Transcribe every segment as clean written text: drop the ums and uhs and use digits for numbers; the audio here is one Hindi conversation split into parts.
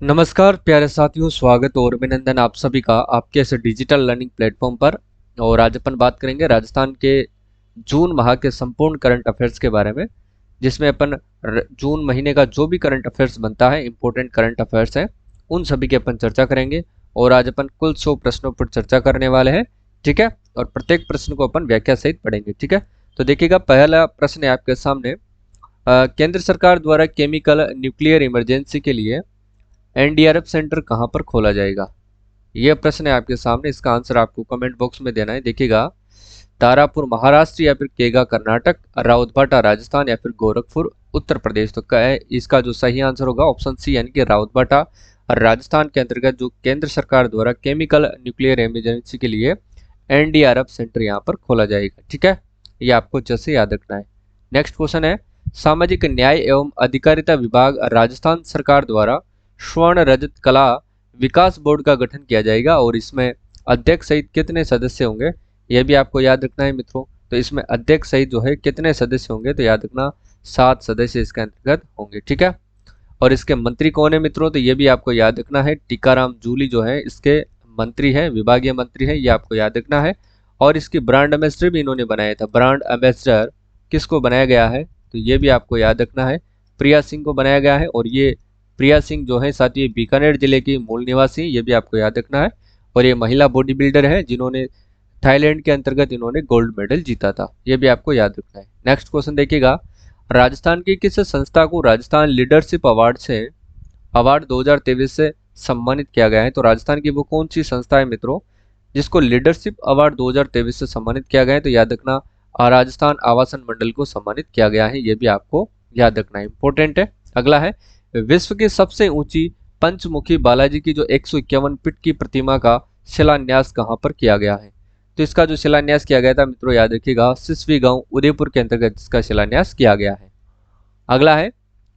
नमस्कार प्यारे साथियों, स्वागत और अभिनंदन आप सभी का आपके इस डिजिटल लर्निंग प्लेटफॉर्म पर। और आज अपन बात करेंगे राजस्थान के जून माह के संपूर्ण करंट अफेयर्स के बारे में, जिसमें अपन जून महीने का जो भी करंट अफेयर्स बनता है, इंपॉर्टेंट करंट अफेयर्स हैं, उन सभी की अपन चर्चा करेंगे। और आज अपन कुल 100 प्रश्नों पर चर्चा करने वाले हैं, ठीक है। और प्रत्येक प्रश्न को अपन व्याख्या सहित पढ़ेंगे, ठीक है। तो देखिएगा, पहला प्रश्न है आपके सामने। केंद्र सरकार द्वारा केमिकल न्यूक्लियर इमरजेंसी के लिए एनडीआरएफ सेंटर कहां पर खोला जाएगा? यह प्रश्न है आपके सामने। इसका आंसर आपको कमेंट बॉक्स में देना है। देखिएगा, तारापुर महाराष्ट्र या फिर केगा कर्नाटक, राउतभाटा राजस्थान या फिर गोरखपुर उत्तर प्रदेश। तो इसका जो सही आंसर होगा ऑप्शन सी, यानी कि राउतभाटा राजस्थान के अंतर्गत जो केंद्र सरकार द्वारा केमिकल न्यूक्लियर इमरजेंसी के लिए एनडीआरएफ सेंटर यहाँ पर खोला जाएगा, ठीक है। ये आपको जैसे याद रखना है। नेक्स्ट क्वेश्चन है, सामाजिक न्याय एवं अधिकारिता विभाग राजस्थान सरकार द्वारा स्वर्ण रजत कला विकास बोर्ड का गठन किया जाएगा और इसमें अध्यक्ष सहित कितने सदस्य होंगे, यह भी आपको याद रखना है मित्रों। तो इसमें अध्यक्ष सहित जो है कितने सदस्य होंगे, तो याद रखना 7 सदस्य इसके अंतर्गत होंगे, ठीक है। और इसके मंत्री कौन है मित्रों, तो ये भी आपको याद रखना है। टीकाराम जूली जो है इसके मंत्री है, विभागीय मंत्री है, ये आपको याद रखना है। और इसकी ब्रांड एम्बेसडर भी इन्होंने बनाया था। ब्रांड एम्बेसडर किसको बनाया गया है, तो ये भी आपको याद रखना है, प्रिया सिंह को बनाया गया है। और ये प्रिया सिंह जो है साथ ही बीकानेर जिले की मूल निवासी, ये भी आपको याद रखना है। और ये महिला बॉडी बिल्डर है जिन्होंने थाईलैंड के अंतर्गत इन्होंने गोल्ड मेडल जीता था, ये भी आपको याद रखना है। नेक्स्ट क्वेश्चन देखिएगा, राजस्थान की किस संस्था को राजस्थान लीडरशिप अवार्ड 2023 से सम्मानित किया गया है? तो राजस्थान की वो कौन सी संस्था है मित्रों जिसको लीडरशिप अवार्ड 2023 से सम्मानित किया गया है? तो याद रखना, राजस्थान आवासन मंडल को सम्मानित किया गया है, ये भी आपको याद रखना है, इंपॉर्टेंट है। अगला है, विश्व की सबसे ऊंची पंचमुखी बालाजी की जो 151 फीट की प्रतिमा का शिलान्यास कहां पर किया गया है? तो इसका जो शिलान्यास किया गया था मित्रों, याद रखिएगा, सिसवी गांव उदयपुर के अंतर्गत इसका शिलान्यास किया गया है। अगला है,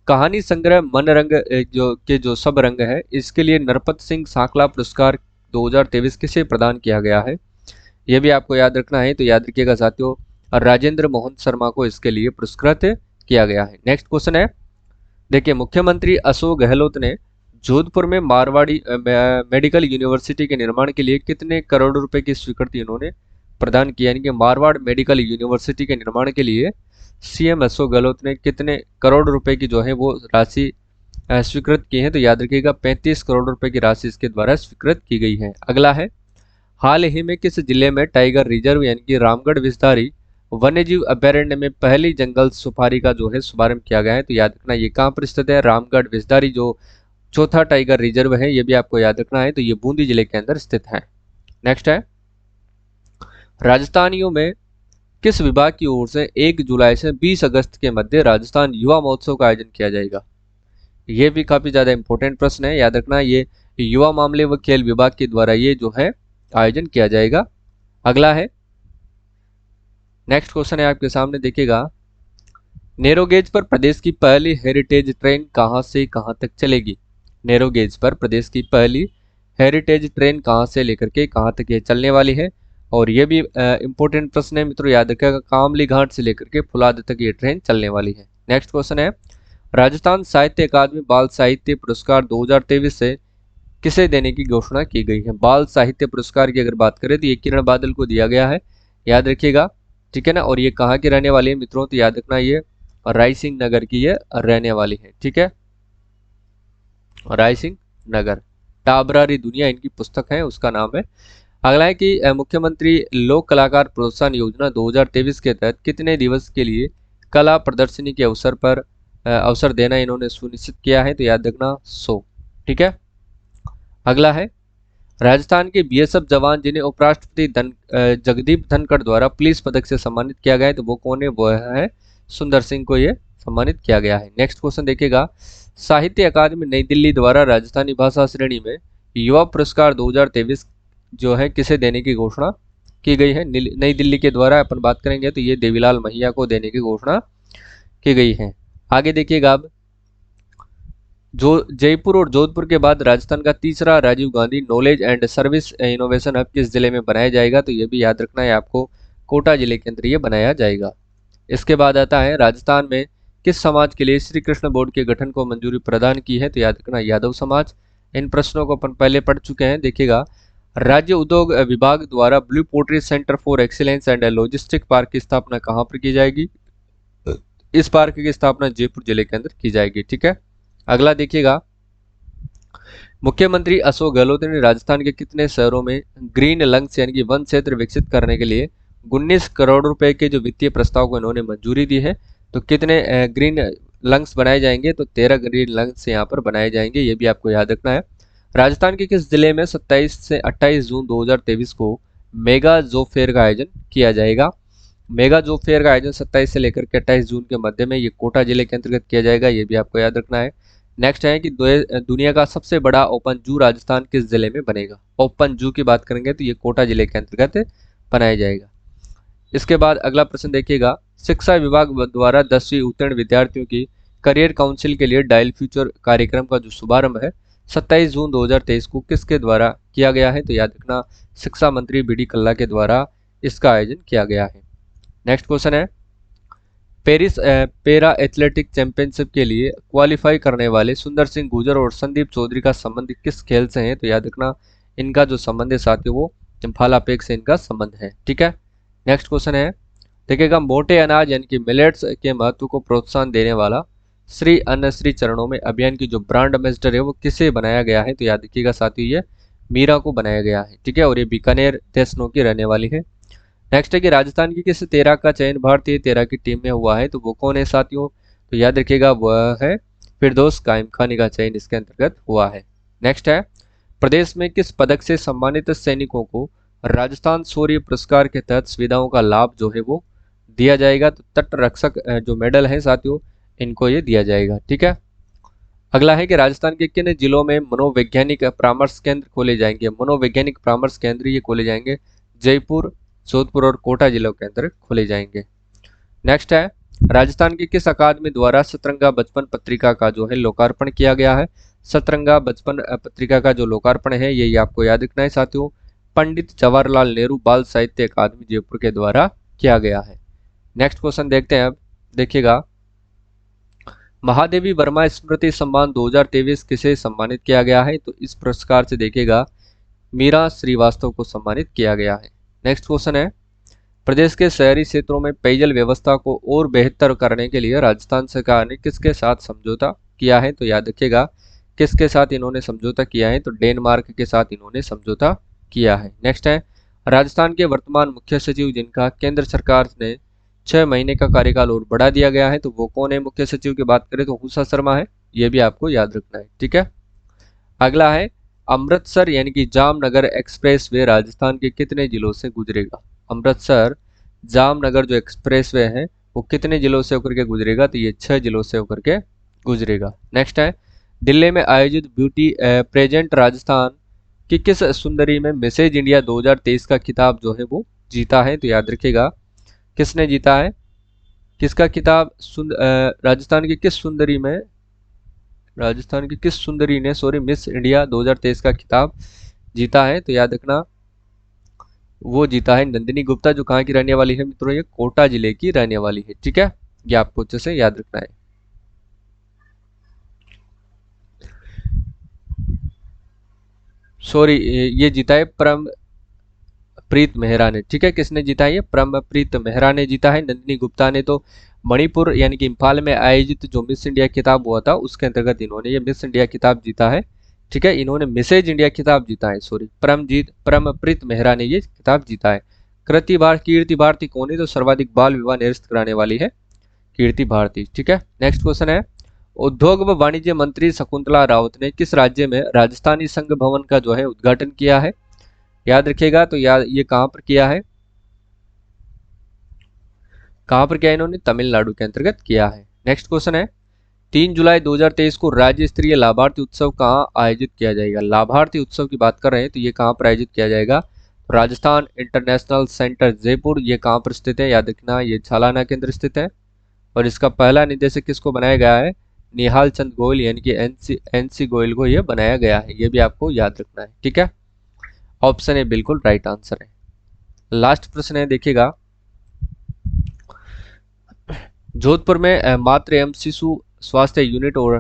कहानी संग्रह मन रंग जो सब रंग है, इसके लिए नरपत सिंह सांकला पुरस्कार 2023 किसे प्रदान किया गया है? यह भी आपको याद रखना है। तो याद रखिएगा साथियों, राजेंद्र मोहन शर्मा को इसके लिए पुरस्कृत किया गया है। नेक्स्ट क्वेश्चन है, देखिए, मुख्यमंत्री अशोक गहलोत ने जोधपुर में मारवाड़ी मेडिकल यूनिवर्सिटी के निर्माण के लिए कितने करोड़ रुपए की स्वीकृति इन्होंने प्रदान की? यानी कि मारवाड़ मेडिकल यूनिवर्सिटी के निर्माण के लिए सीएम अशोक गहलोत ने कितने करोड़ रुपए की जो है वो राशि स्वीकृत की है? तो याद रखिएगा, 35 करोड़ रुपए की राशि इसके द्वारा स्वीकृत की गई है। अगला है, हाल ही में किस जिले में टाइगर रिजर्व यानी कि रामगढ़ विस्तारी वन्यजीव अभ्यारण्य में पहली जंगल सफारी का जो है शुभारंभ किया गया है? तो याद रखना, ये कहाँ पर स्थित है? रामगढ़ विस्तारी जो चौथा टाइगर रिजर्व है, ये भी आपको याद रखना है। तो ये बूंदी जिले के अंदर स्थित है। नेक्स्ट है, राजस्थानियों में किस विभाग की ओर से 1 जुलाई से 20 अगस्त के मध्य राजस्थान युवा महोत्सव का आयोजन किया जाएगा? ये भी काफी ज्यादा इंपॉर्टेंट प्रश्न है, याद रखना, ये युवा मामले व खेल विभाग के द्वारा ये जो है आयोजन किया जाएगा। अगला है, नेक्स्ट क्वेश्चन है आपके सामने, देखिएगा, नैरोगेज पर प्रदेश की पहली हेरिटेज ट्रेन कहां से कहां तक चलेगी? नैरोगेज पर प्रदेश की पहली हेरिटेज ट्रेन कहां से लेकर के कहां तक ये चलने वाली है? और ये भी इंपॉर्टेंट प्रश्न है मित्रों, याद रखिएगा, कामली घाट से लेकर के फुलाद तक ये ट्रेन चलने वाली है। नेक्स्ट क्वेश्चन है, राजस्थान साहित्य अकादमी बाल साहित्य पुरस्कार 2023 से किसे देने की घोषणा की गई है? बाल साहित्य पुरस्कार की अगर बात करें तो ये किरण बादल को दिया गया है, याद रखिएगा, ठीक है ना। और ये कहाँ की रहने वाली है मित्रों, तो याद रखना, ये रायसिंह नगर की ये रहने वाली है, ठीक है, रायसिंह नगर। टाबरारी दुनिया इनकी पुस्तक है, उसका नाम है। अगला है कि मुख्यमंत्री लोक कलाकार प्रोत्साहन योजना 2023 के तहत कितने दिवस के लिए कला प्रदर्शनी के अवसर देना इन्होंने सुनिश्चित किया है? तो याद रखना, 100, ठीक है। अगला है, राजस्थान के बीएसएफ जवान जिन्हें उपराष्ट्रपति जगदीप धनखड़ द्वारा पुलिस पदक से सम्मानित किया गया है, तो वो कौन है? वो है सुंदर सिंह को ये सम्मानित किया गया है। नेक्स्ट क्वेश्चन देखिएगा, साहित्य अकादमी नई दिल्ली द्वारा राजस्थानी भाषा श्रेणी में युवा पुरस्कार 2023 जो है किसे देने की घोषणा की गई है? नई दिल्ली के द्वारा अपन बात करेंगे तो ये देवीलाल महिया को देने की घोषणा की गई है। आगे देखिएगा, अब जो जयपुर और जोधपुर के बाद राजस्थान का तीसरा Rajiv Gandhi knowledge and service innovation hub किस जिले में बनाया जाएगा? तो ये भी याद रखना है आपको, कोटा जिले के अंदर ये बनाया जाएगा। इसके बाद आता है, राजस्थान में किस समाज के लिए श्री कृष्ण बोर्ड के गठन को मंजूरी प्रदान की है? तो याद रखना, यादव समाज। इन प्रश्नों को अपन पहले पढ़ चुके हैं। देखिएगा, राज्य उद्योग विभाग द्वारा blue portray centre for excellence and logistic park की स्थापना कहाँ पर की जाएगी? इस पार्क की स्थापना जयपुर जिले के अंदर की जाएगी। ठीक है, अगला देखिएगा, मुख्यमंत्री अशोक गहलोत ने राजस्थान के कितने शहरों में ग्रीन लंग्स यानी कि वन क्षेत्र विकसित करने के लिए 19 करोड़ रुपए के जो वित्तीय प्रस्ताव को इन्होंने मंजूरी दी है? तो कितने ग्रीन लंग्स बनाए जाएंगे? तो 13 ग्रीन लंग्स यहाँ पर बनाए जाएंगे, ये भी आपको याद रखना है। राजस्थान के किस जिले में 27 से 28 जून 2023 को मेगा जॉब फेयर का आयोजन किया जाएगा? मेगा जॉब फेयर का आयोजन 27 से लेकर के 28 जून के मध्य में ये कोटा जिले के अंतर्गत किया जाएगा, ये भी आपको याद रखना है। नेक्स्ट है कि दुनिया का सबसे बड़ा ओपन जू राजस्थान किस जिले में बनेगा? ओपन जू की बात करेंगे तो ये कोटा जिले के अंतर्गत बनाया जाएगा। इसके बाद अगला प्रश्न देखिएगा, शिक्षा विभाग द्वारा 10वीं उत्तीर्ण विद्यार्थियों की करियर काउंसिल के लिए डायल फ्यूचर कार्यक्रम का जो शुभारंभ है 27 जून 2023 को किसके द्वारा किया गया है? तो याद रखना, शिक्षा मंत्री बी.डी. कल्ला के द्वारा इसका आयोजन किया गया है। नेक्स्ट क्वेश्चन है, पेरिस पैरा एथलेटिक चैंपियनशिप के लिए क्वालिफाई करने वाले सुंदर सिंह गुर्जर और संदीप चौधरी का संबंध किस खेल से है? तो याद रखना, इनका जो संबंध है साथियों वो भालाफेंक से इनका संबंध है। ठीक है, नेक्स्ट क्वेश्चन है, देखिएगा, मोटे अनाज यानी कि मिलेट्स के महत्व को प्रोत्साहन देने वाला श्री अन्न श्री चरणों में अभियान की जो ब्रांड एम्बेसडर है वो किसे बनाया गया है? तो याद रखिएगा साथियों, ये मीरा को बनाया गया है। ठीक है, और ये बीकानेर देशनों की रहने वाली है। नेक्स्ट है कि राजस्थान की किस तेरा का चयन भारतीय तेरा की टीम में हुआ है? तो वो कौन है साथियों? तो याद रखिएगा, वह है फिरदौस कायम खानी का चयन इसके अंतर्गत हुआ है। नेक्स्ट है, प्रदेश में किस पदक से सम्मानित सैनिकों को राजस्थान शौर्य पुरस्कार के तहत सुविधाओं का लाभ जो है वो दिया जाएगा? तो तट रक्षक जो मेडल है साथियों, इनको ये दिया जाएगा। ठीक है, अगला है कि राजस्थान के किन जिलों में मनोवैज्ञानिक परामर्श केंद्र खोले जाएंगे? मनोवैज्ञानिक परामर्श केंद्र ये खोले जाएंगे जयपुर, जोधपुर और कोटा जिलों के अंदर खोले जाएंगे। नेक्स्ट है, राजस्थान की किस अकादमी द्वारा सतरंगा बचपन पत्रिका का जो है लोकार्पण किया गया है? सतरंगा बचपन पत्रिका का जो लोकार्पण है ये आपको याद रखना है साथियों, पंडित जवाहरलाल नेहरू बाल साहित्य अकादमी जयपुर के द्वारा किया गया है। नेक्स्ट क्वेश्चन देखते हैं अब, देखिएगा, महादेवी वर्मा स्मृति सम्मान 2023 किसे सम्मानित किया गया है? तो इस पुरस्कार से देखिएगा मीरा श्रीवास्तव को सम्मानित किया गया है। नेक्स्ट क्वेश्चन है, प्रदेश के शहरी क्षेत्रों में पेयजल व्यवस्था को और बेहतर करने के लिए राजस्थान सरकार ने किसके साथ समझौता किया है? तो याद रखिएगा, किसके साथ इन्होंने समझौता किया है? तो डेनमार्क के साथ इन्होंने समझौता किया है। नेक्स्ट है, राजस्थान के वर्तमान मुख्य सचिव जिनका केंद्र सरकार ने 6 महीने का कार्यकाल और बढ़ा दिया गया है, तो वो कौन है? मुख्य सचिव की बात करें तो हुषा शर्मा है, ये भी आपको याद रखना है। ठीक है, अगला है, अमृतसर यानी कि जामनगर एक्सप्रेस वे राजस्थान के कितने जिलों से गुजरेगा? अमृतसर जामनगर जो एक्सप्रेस वे है वो कितने जिलों से होकर के गुजरेगा? तो ये 6 जिलों से होकर के गुजरेगा। नेक्स्ट है, दिल्ली में आयोजित ब्यूटी प्रेजेंट राजस्थान की किस सुंदरी में मैसेज इंडिया 2023 का खिताब जो है वो जीता है? तो याद रखिएगा, किसने जीता है? किसका खिताब? राजस्थान की किस सुंदरी ने मिस इंडिया 2023 का खिताब जीता है? तो याद रखना, वो जीता है नंदिनी गुप्ता, जो कहाँ की रहने वाली है मित्रों? ये कोटा जिले की रहने वाली है। ठीक है, ये आपको अच्छे से याद रखना है। ये जीता है परमप्रीत मेहरा ने। ठीक है, किसने जीता है? ये परमप्रीत मेहरा ने जीता है। नंदिनी गुप्ता ने तो मणिपुर यानी कि इम्फाल में आयोजित जो मिस इंडिया खिताब हुआ था उसके अंतर्गत इन्होंने ये मिस इंडिया खिताब जीता है। ठीक है, इन्होंने मिसेज इंडिया खिताब जीता है, परमप्रीत मेहरा ने ये खिताब जीता है। कीर्ति भारती कौन है? तो सर्वाधिक बाल विवाह निरस्त कराने वाली है कीर्ति भारती। ठीक है, नेक्स्ट क्वेश्चन है, उद्योग व वाणिज्य मंत्री शकुंतला रावत ने किस राज्य में राजस्थानी संघ भवन का जो है उद्घाटन किया है? याद रखिएगा, तो ये कहां पर किया है? कहां पर किया है इन्होंने? तमिलनाडु के अंतर्गत किया है। नेक्स्ट क्वेश्चन है, 3 जुलाई 2023 को राज्य स्तरीय लाभार्थी उत्सव कहां आयोजित किया जाएगा? लाभार्थी उत्सव की बात कर रहे हैं तो ये कहां पर आयोजित किया जाएगा? राजस्थान इंटरनेशनल सेंटर जयपुर, ये कहां पर स्थित है? याद रखना, ये छालाना के अंदर स्थित है। और इसका पहला निदेशक किसको बनाया गया है? निहाल चंद गोयल यानी कि एनसी गोयल को यह बनाया गया है, ये भी आपको याद रखना है। ठीक है, ऑप्शन ए बिल्कुल राइट आंसर है। लास्ट प्रश्न है, देखिएगा, जोधपुर में मातृ एवं शिशु स्वास्थ्य यूनिट और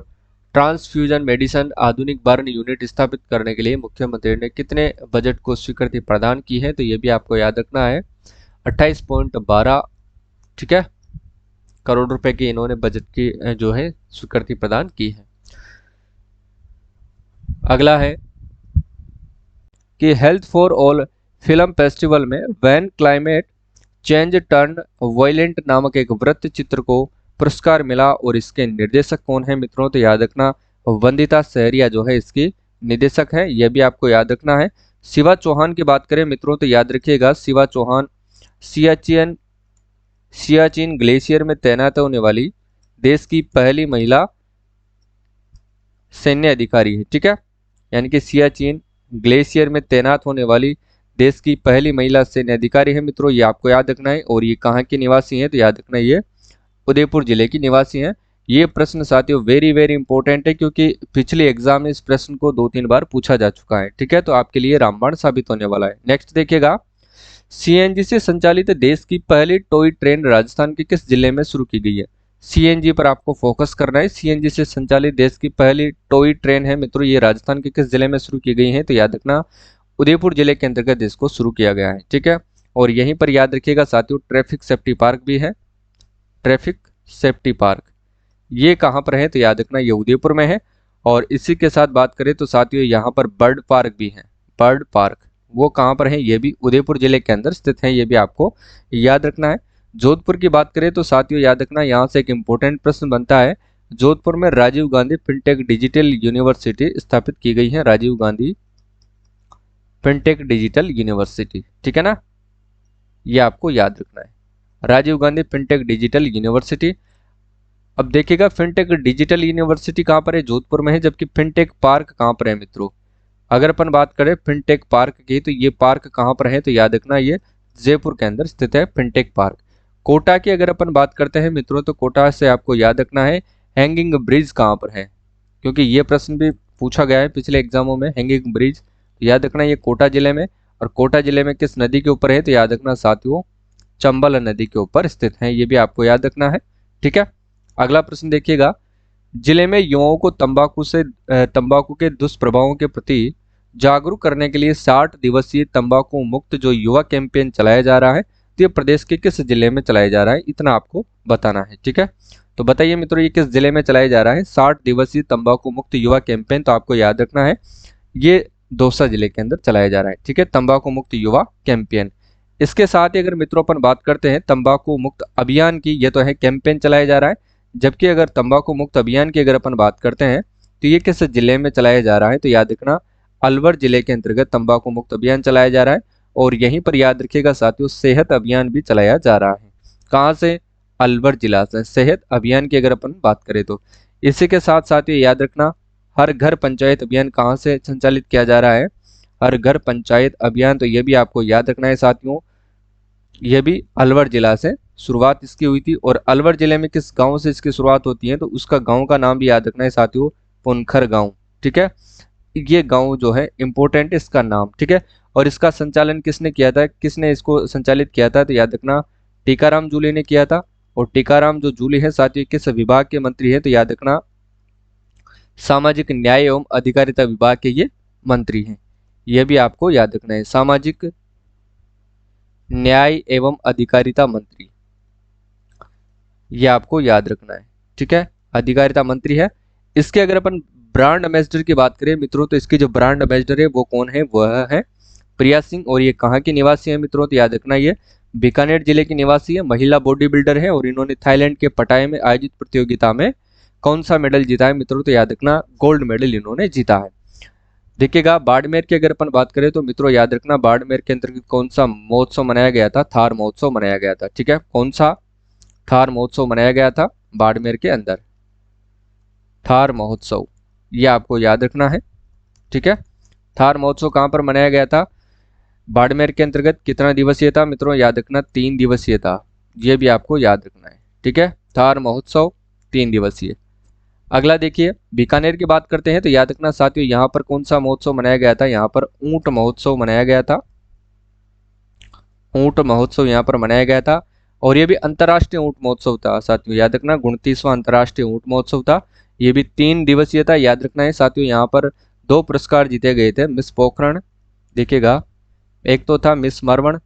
ट्रांसफ्यूजन मेडिसिन आधुनिक बर्न यूनिट स्थापित करने के लिए मुख्यमंत्री ने कितने बजट को स्वीकृति प्रदान की है, तो ये भी आपको याद रखना है 28.12, ठीक है, करोड़ रुपए की इन्होंने बजट की जो है स्वीकृति प्रदान की है। अगला है कि health for all film festival में when climate change turn violent नामक एक वृत्त चित्र को पुरस्कार मिला और इसके निर्देशक कौन है मित्रों, तो याद रखना वंदिता सहरिया जो है इसकी निदेशक है, यह भी आपको याद रखना है। शिवा चौहान की बात करें मित्रों तो याद रखिएगा शिवा चौहान सियाचिन ग्लेशियर में तैनात होने वाली देश की पहली महिला सैन्य अधिकारी है, ठीक है, यानी कि सियाचिन ग्लेशियर में तैनात होने वाली देश की पहली महिला सैन्य अधिकारी है मित्रों, ये आपको याद रखना है। और ये कहाँ की निवासी हैं, तो याद रखना ये उदयपुर जिले की निवासी हैं। ये प्रश्न साथियों वेरी वेरी इंपॉर्टेंट है क्योंकि पिछले एग्जाम में इस प्रश्न को 2-3 बार पूछा जा चुका है, ठीक है, तो आपके लिए रामबाण साबित होने वाला है। नेक्स्ट देखिएगा, सीएनजी से संचालित देश की पहली टॉय ट्रेन राजस्थान के किस जिले में शुरू की गई है। सीएनजी पर आपको फोकस करना है। सीएनजी से संचालित देश की पहली टॉय ट्रेन है मित्रों, ये राजस्थान के किस जिले में शुरू की गई है, तो याद रखना उदयपुर जिले के अंतर्गत इसको शुरू किया गया है, ठीक है। और यहीं पर याद रखिएगा साथियों ट्रैफिक सेफ्टी पार्क भी है, ट्रैफिक सेफ्टी पार्क ये कहाँ पर है, तो याद रखना ये उदयपुर में है। और इसी के साथ बात करें तो साथियों यहाँ पर बर्ड पार्क भी है, बर्ड पार्क वो कहाँ पर है, ये भी उदयपुर जिले के अंदर स्थित है, ये भी आपको याद रखना है। जोधपुर की बात करें तो साथियों याद रखना यहाँ से एक इंपॉर्टेंट प्रश्न बनता है, जोधपुर में Rajiv Gandhi fintech digital university स्थापित की गई है, Rajiv Gandhi fintech digital university, ठीक है ना, ये आपको याद रखना है, Rajiv Gandhi fintech digital university. अब देखिएगा फिनटेक डिजिटल यूनिवर्सिटी कहाँ पर है, जोधपुर में है, जबकि फिनटेक पार्क कहाँ पर है मित्रों। अगर अपन बात करें फिनटेक पार्क की तो ये पार्क कहाँ पर है, तो याद रखना ये जयपुर के अंदर स्थित है फिनटेक पार्क। कोटा की अगर अपन बात करते हैं मित्रों तो कोटा से आपको याद रखना है हैंगिंग ब्रिज कहाँ पर है, क्योंकि ये प्रश्न भी पूछा गया है पिछले एग्जामों में, हैंगिंग ब्रिज याद रखना ये कोटा जिले में। और कोटा जिले में किस नदी के ऊपर है, तो याद रखना साथियों चंबल नदी के ऊपर स्थित है, ये भी आपको याद रखना है, ठीक है। अगला प्रश्न देखिएगा, जिले में युवाओं को तंबाकू के दुष्प्रभावों के प्रति जागरूक करने के लिए 60 दिवसीय तंबाकू मुक्त जो युवा कैंपेन चलाया जा रहा है, तो ये प्रदेश के किस जिले में चलाया जा रहा है, इतना आपको बताना है, ठीक है। तो बताइए मित्रों ये किस जिले में चलाया जा रहा है 60 दिवसीय तंबाकू मुक्त युवा कैंपेन, तो आपको याद रखना है ये दौसा जिले के अंदर चलाया जा रहा है, ठीक है, तंबाकू मुक्त युवा कैंपेन। इसके साथ ही अगर मित्रों अपन बात करते हैं तंबाकू मुक्त अभियान की, ये तो है कैंपेन चलाया जा रहा है, जबकि अगर तंबाकू मुक्त अभियान की अगर अपन बात करते हैं तो ये किस जिले में चलाया जा रहा है, तो याद रखना अलवर जिले के अंतर्गत तंबाकू मुक्त अभियान चलाया जा रहा है। और यहीं पर याद रखिएगा साथियों सेहत अभियान भी चलाया जा रहा है, कहाँ से, अलवर जिला से सेहत अभियान की अगर अपन बात करें तो। इसी के साथ साथियों याद रखना हर घर पंचायत अभियान कहाँ से संचालित किया जा रहा है, हर घर पंचायत अभियान, तो ये भी आपको याद रखना है साथियों, यह भी अलवर जिला से शुरुआत इसकी हुई थी। और अलवर जिले में किस गांव से इसकी शुरुआत होती है, तो उसका गांव का नाम भी याद रखना है साथियों पुनखर गांव, ठीक है, ये गांव जो है इंपॉर्टेंट है इसका नाम, ठीक है। और इसका संचालन किसने किया था, किसने इसको संचालित किया था, तो याद रखना टीकाराम जूली ने किया था। और टीकाराम जो जूली है साथियों किस विभाग के मंत्री है, तो याद रखना सामाजिक न्याय एवं अधिकारिता विभाग के ये मंत्री हैं, यह भी आपको याद रखना है, सामाजिक न्याय एवं अधिकारिता मंत्री, ये आपको याद रखना है, ठीक है, अधिकारिता मंत्री है। इसके अगर अपन ब्रांड एम्बेसडर की बात करें मित्रों तो इसकी जो ब्रांड एम्बेसडर है वो कौन है, वह है प्रिया सिंह। और ये कहाँ की निवासी है मित्रों, तो याद रखना ये बीकानेर जिले की निवासी है, महिला बॉडी बिल्डर है। और इन्होंने थाईलैंड के पटाया में आयोजित प्रतियोगिता में कौन सा मेडल जीता है मित्रों, तो याद रखना गोल्ड मेडल इन्होंने जीता है। देखिएगा बाड़मेर की अगर अपन बात करें तो मित्रों याद रखना बाड़मेर के अंतर्गत कौन सा महोत्सव मनाया गया था, थार महोत्सव मनाया गया था, ठीक है, कौन सा थार महोत्सव मनाया गया था बाड़मेर के अंदर, थार महोत्सव, ये आपको याद रखना है, ठीक है। थार महोत्सव कहाँ पर मनाया गया था, बाड़मेर के अंतर्गत, कितना दिवसीय था मित्रों, याद रखना 3 दिवसीय था, ये भी आपको याद रखना है, ठीक है, थार महोत्सव 3 दिवसीय। अगला देखिए बीकानेर की बात करते हैं तो याद रखना साथियों यहाँ पर कौन सा महोत्सव मनाया गया था, यहाँ पर ऊंट महोत्सव मनाया गया था, ऊंट महोत्सव यहाँ पर मनाया गया था। और ये भी अंतर्राष्ट्रीय ऊंट महोत्सव था साथियों, याद रखना 29वां अंतर्राष्ट्रीय ऊंट महोत्सव था। ये भी 3 दिवसीय था, याद रखना है साथियों। यहाँ पर 2 पुरस्कार जीते गए थे। मिस पोखरण देखिएगा, एक तो था मिस मरवण।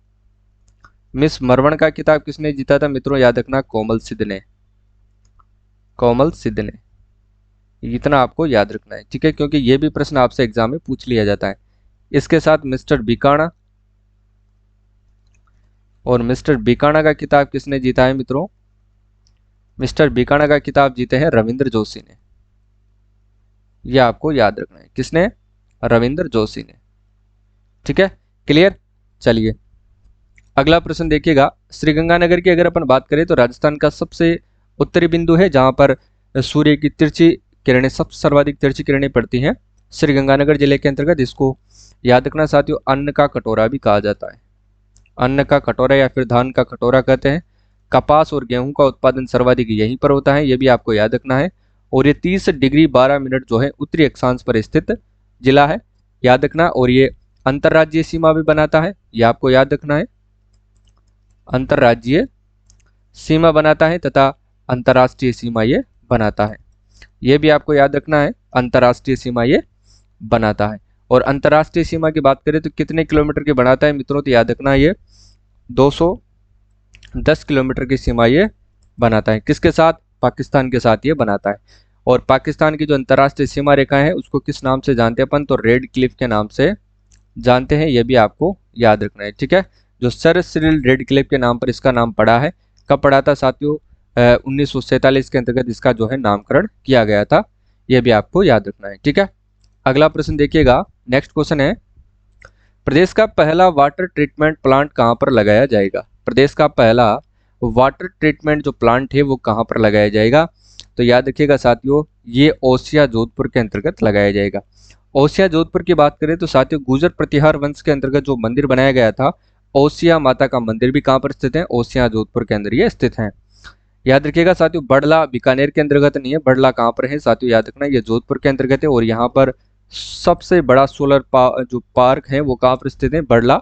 मिस मरवण का किताब किसने जीता था मित्रों, याद रखना कोमल सिद्ध ने। कोमल सिद्ध ने, इतना आपको याद रखना है, ठीक है, क्योंकि ये भी प्रश्न आपसे एग्जाम में पूछ लिया जाता है। इसके साथ मिस्टर बीकाणा, और मिस्टर बीकाणा का किताब किसने जीता है मित्रों, मिस्टर बीकाणा का किताब जीते हैं रविंद्र जोशी ने। यह आपको याद रखना है, किसने, रविंद्र जोशी ने, ठीक है, क्लियर। चलिए अगला प्रश्न देखिएगा। श्रीगंगानगर की अगर अपन बात करें तो राजस्थान का सबसे उत्तरी बिंदु है जहां पर सूर्य की तिरछी किरणें, सबसे सर्वाधिक तिरछी किरणें पड़ती हैं श्रीगंगानगर जिले के अंतर्गत। इसको याद रखना साथियों, अन्न का कटोरा भी कहा जाता है। अन्न का कटोरा या फिर धान का कटोरा कहते हैं। कपास और गेहूं का उत्पादन सर्वाधिक यहीं पर होता है, ये भी आपको याद रखना है। और ये 30 डिग्री 12 मिनट जो है उत्तरी अक्षांश पर स्थित जिला है, याद रखना। और ये अंतर्राज्यीय सीमा भी बनाता है, ये आपको याद रखना है, अंतर्राज्यीय सीमा बनाता है तथा अंतर्राष्ट्रीय सीमा ये बनाता है, ये भी आपको याद रखना है, अंतर्राष्ट्रीय सीमा ये बनाता है। और अंतर्राष्ट्रीय सीमा की बात करें तो कितने किलोमीटर की बनाता है मित्रों, तो याद रखना ये 210 किलोमीटर की सीमा ये बनाता है। किसके साथ, पाकिस्तान के साथ ये बनाता है। और पाकिस्तान की जो अंतर्राष्ट्रीय सीमा रेखा है उसको किस नाम से जानते हैं अपन, तो रेड क्लिफ के नाम से जानते हैं, ये भी आपको याद रखना है, ठीक है। जो सर सिरिल रेड क्लिफ के नाम पर इसका नाम पड़ा है, कब पड़ा था साथियों, 1947 के अंतर्गत इसका जो है नामकरण किया गया था, यह भी आपको याद रखना है, ठीक है। अगला प्रश्न देखिएगा, नेक्स्ट क्वेश्चन है, प्रदेश का पहला वाटर ट्रीटमेंट प्लांट कहां पर लगाया जाएगा। प्रदेश का पहला वाटर ट्रीटमेंट जो प्लांट है वो कहां पर लगाया जाएगा, तो याद रखिएगा साथियों, ये ओसिया जोधपुर के अंतर्गत लगाया जाएगा। ओसिया जोधपुर की बात करें तो साथियों, गुर्जर प्रतिहार वंश के अंतर्गत जो मंदिर बनाया गया था, ओसिया माता का मंदिर भी कहां पर स्थित है, ओसिया जोधपुर के अंदर ये स्थित है। याद रखिएगा साथियों, बड़ला बीकानेर के अंतर्गत नहीं है, बड़ला कहां पर है साथियों, याद रखना ये जोधपुर के अंतर्गत है। और यहाँ पर सबसे बड़ा सोलर जो पार्क है वो कहां पर स्थित है, बड़ला